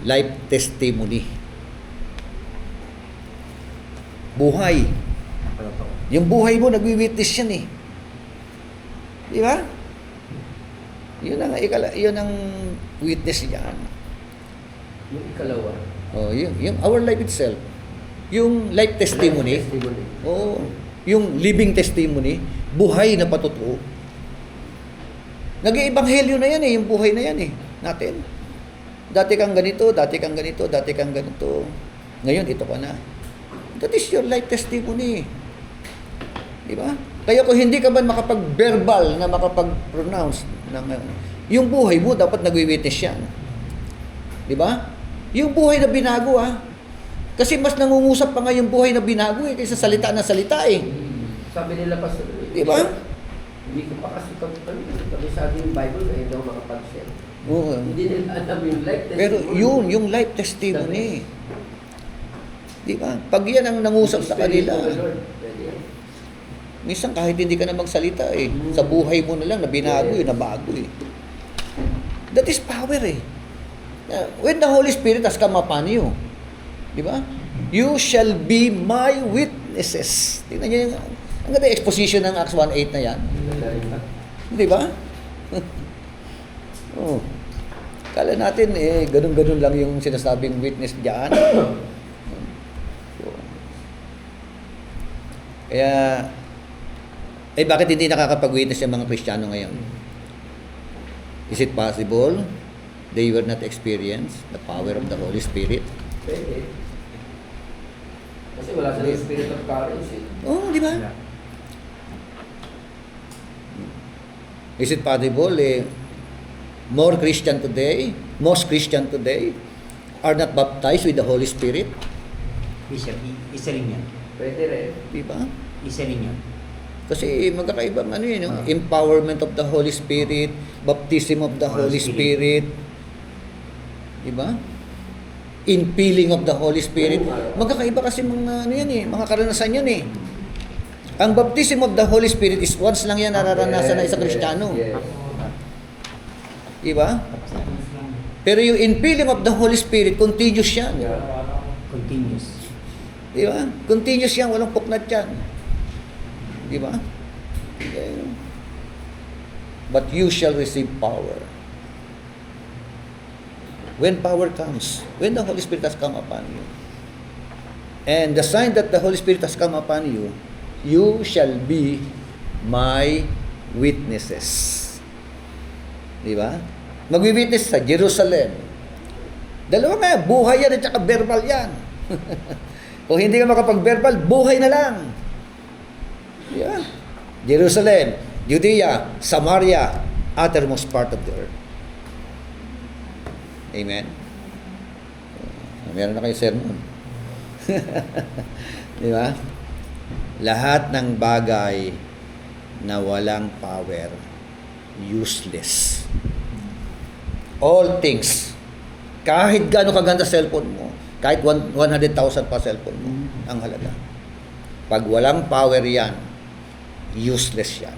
life testimony. Buhay. Yung buhay mo, nagwi-witness yan eh. Di ba? Yun ang witness yan. Yung ikalawa. Yung our life itself. Yung life testimony. Yung living testimony, buhay na patotoo. Nag-iebanghelyo na yan eh, yung buhay na yan eh, natin. Dati kang ganito, dati kang ganito, dati kang ganito. Ngayon, ito ka na. That is your life testimony. Di ba? Kaya kung hindi ka man makapag-verbal na makapag-pronounce, yung buhay mo, dapat nag-witness yan. Di ba? Yung buhay na binago Kasi mas nangungusap pa nga yung buhay na binago kaysa salita na salita eh. Sabi nila pa sa Di ba? Hindi ko pa kasi kabisado yung Bible na hindi ako makapag-share. Oo. Hindi nila alam yung life testimony. Pero yung life testimony. Di ba? Pag yan ang nangusap sa kanila, minsan kahit hindi ka na magsalita sa buhay mo na lang na binago nabago That is power When the Holy Spirit has come upon you, di ba? You shall be my witnesses. Tingnan niyo ang ganda exposition ng Acts 1:8 na yan. Di ba? Kala natin ganun-ganun lang yung sinasabing witness diyan. Kaya, bakit hindi nakakapag-witness yung mga Kristiyano ngayon? Is it possible they were not experience the power of the Holy Spirit? Pwede. Kasi wala silang spirit of courage Di ba? Is it possible most Christian today are not baptized with the Holy Spirit? Bishop, isa rin yan. Pwede rin. Di ba? Isa rin yan. Kasi magkakaibang empowerment of the Holy Spirit, baptism of the Holy Spirit. Di ba? Infilling of the Holy Spirit. Magkakaiba kasi mga mga karanasan yan Ang baptism of the Holy Spirit is once lang yan nararanasan ng isang Kristiyano. Di ba? Pero yung infilling of the Holy Spirit, continuous yan. Continuous. Di ba? Continuous yan, walang puknat yan. Di ba? But you shall receive power. When power comes, when the Holy Spirit has come upon you, and the sign that the Holy Spirit has come upon you, you shall be my witnesses. Di ba? Magwi-witness sa Jerusalem. Dalawa nga, buhay yan at saka verbal yan. Kung hindi ka makapag-verbal, buhay na lang. Di ba? Jerusalem, Judea, Samaria, uttermost part of the earth. Amen? Meron na kayo sermon. Di ba? Lahat ng bagay na walang power, useless. All things. Kahit gaano kaganda cellphone mo, kahit 100,000 pa cellphone mo, ang halaga. Pag walang power yan, useless yan.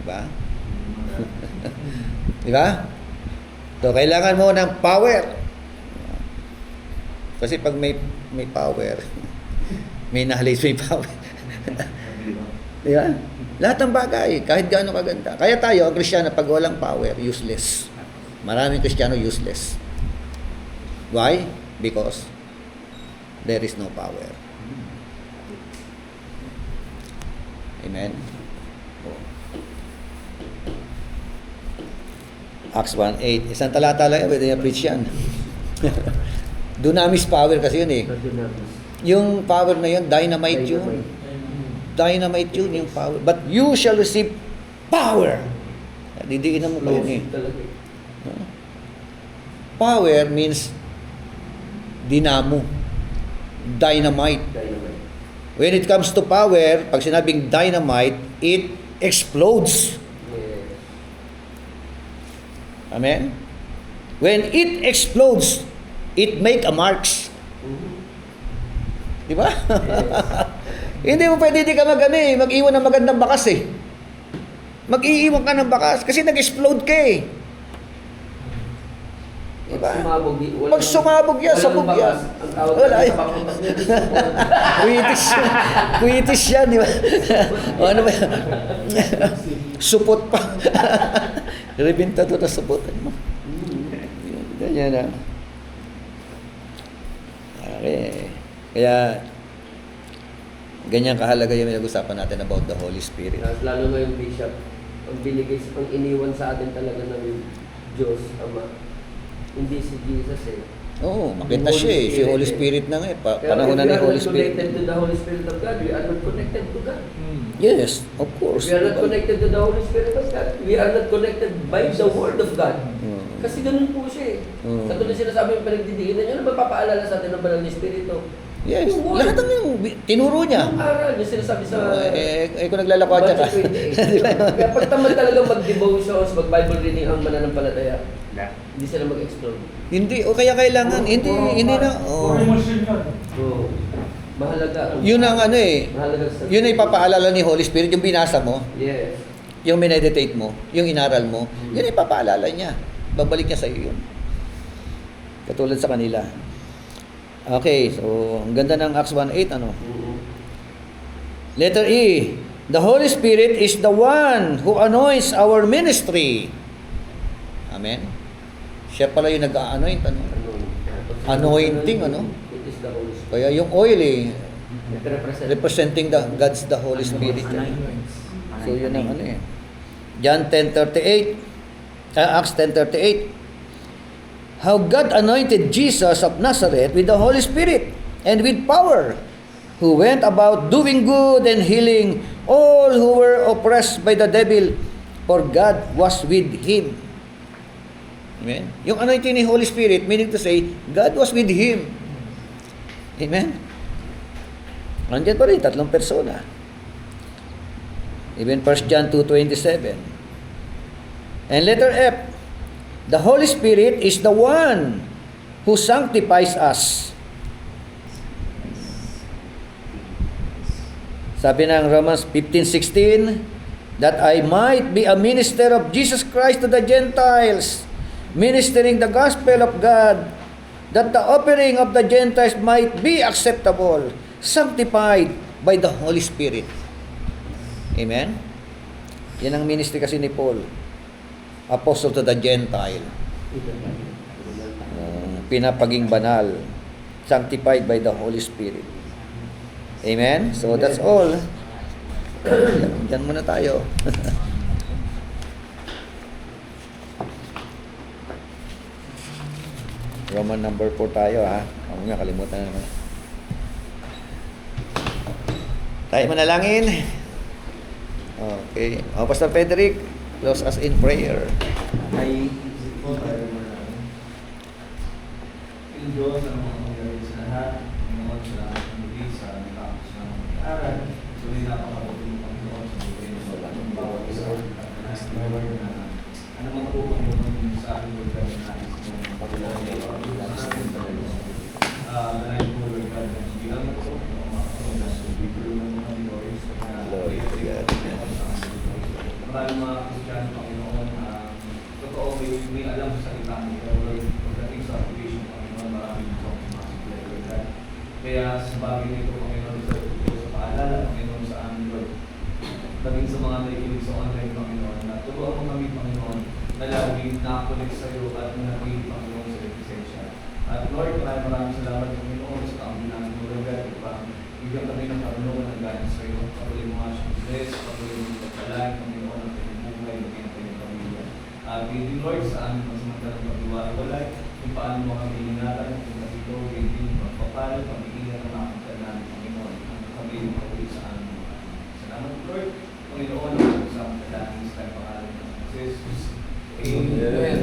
Diba? Diba? So, kailangan mo ng power. Kasi pag may power, may knowledge, may power. Diba? Lahat ng bagay, kahit gaano kaganda. Kaya tayo, ang Kristiyano, pag walang power, useless. Maraming Kristiyano useless. Why? Because there is no power. Amen? Oh. Acts 1:8. Isang talata lang, pwede niya preach yan. Dunamis power kasi yun eh. Yung power na yun, dynamite yun. Dynamite yun yung power. But you shall receive power. Didiinan mo pa yun eh. Power means dinamo. Dynamite. When it comes to power, pag sinabing dynamite, it explodes. Amen? When it explodes, it make a marks. Di ba? Hindi mo pwede di ka mag-iwan ng magandang bakas eh. Mag-iiwan ka ng bakas kasi nag-explode ka eh. Diba? Pag sumabog yan, sabog yan. Wala yan. Kuitis yan, di ba? O ano ba yan? Supot pa. Rebintado na supotan mo. Ganyan na. Okay. Kaya, ganyan kahalaga yung pinag-usapan natin about the Holy Spirit. Lalo nga yung bishop, ang binigay, ang iniwan sa atin talaga ng Diyos, Ama. Hindi si Jesus eh. Oo, makita siya eh. Si Holy Spirit na nga eh. Panahon na ni Holy Spirit. If we are not connected to the Holy Spirit of God, we are not connected to God. Yes, of course. We are not connected to the Holy Spirit of God. We are not connected by the Word of God. Kasi ganun po siya eh. Katulad sinasabi yung pinagdidiinan niyo, ano ba papaalala sa atin ng banal ni Espiritu? Yes, lahat ng yung tinuro niya. Yung aral, yung sinasabi sa... Kung naglalakad siya ka. Kaya pag tamad talagang mag-devotions, mag-Bible reading ang mananampalataya, hindi sila mag-explode. Hindi, o kaya kailangan, hindi na. Puro emosyon yun. Oo. Mahalaga. Yun ang ano eh. Mahalaga sa... Yun ay papaalala ni Holy Spirit, yung binasa mo, Yes. yung mineditate mo, yung inaral mo, yun ay papaalala niya. Babalik niya sa iyo yun. Katulad sa kanila. Okay, so ang ganda ng Acts 1:8 ano? Letter E. The Holy Spirit is the one who anoints our ministry. Amen. Siya pala yung nag-anoint ano? Anointing ano? It is the Holy Spirit. Kaya yung oil eh, It represents representing the Holy Spirit. So yun ang ano eh. John 10:38, Acts 10:38. How God anointed Jesus of Nazareth with the Holy Spirit and with power, who went about doing good and healing all who were oppressed by the devil, for God was with him. Amen? Yung anointing ni Holy Spirit, meaning to say, God was with him. Amen? Nandiyan pa rin, 3 persona. Even 1 John 2:27. And letter F, the Holy Spirit is the one who sanctifies us. Sabi ng Romans 15:16, that I might be a minister of Jesus Christ to the Gentiles, ministering the gospel of God, that the offering of the Gentiles might be acceptable, sanctified by the Holy Spirit. Amen? Yan ang ministry kasi ni Paul. Apostle to the Gentile. Pinapaging banal. Sanctified by the Holy Spirit. Amen? So that's all. Diyan muna tayo. Roman number 4 tayo ha. Ako nga, kalimutan na naman. Tayo manalangin. Okay. Pastor Frederick, close us in prayer. Ay, po tayo manalangin. Yung Diyos ang mga mangyari sa lahat, Panginoon sa muli sa natapos ng aral. So, hindi napakabuti ng Panginoon sa buhay ng bawat isa. At ano man po Panginoon yung sa ating lugar na nais ng Panginoon ay dahil po Lord God, bilang po ang mga Panginoon sa bibiro ng mga Lord maraming mga Kristiyano, Panginoon, totoo may alam sa salita mo, pero Lord, pagdating sa application, Panginoon, maraming ito ang mga supply, kaya sa bagay nito, Panginoon, sa paalala, Panginoon, sa amin, Lord, laging sa mga nakikinig sa online, Panginoon, na turuan mo kami, Panginoon, na lagi nakakulik sa iyo at nanatili, Panginoon, sa presensya. At Lord, maraming salamat Panginoon sa taong namin mo Lord, upang bigyan kami ng karunungan ng galing sa iyo. Patuloy mo nga siyang bless, patuloy mo pagpalain, Panginoon, ang kanyang buhay, maging ang kanyang pamilya. Hindi Lord, sa aming masamantalang pagdiwalay, kung paano mo kami iningatan, kung dito, hindi magpapal, pag-iingat ang mga kapatid namin, Panginoon, ang kami yung patuloy sa aming mga. Salamat Lord, Panginoon, sa aming kadangin sa pangalan ng Jesus. Amen.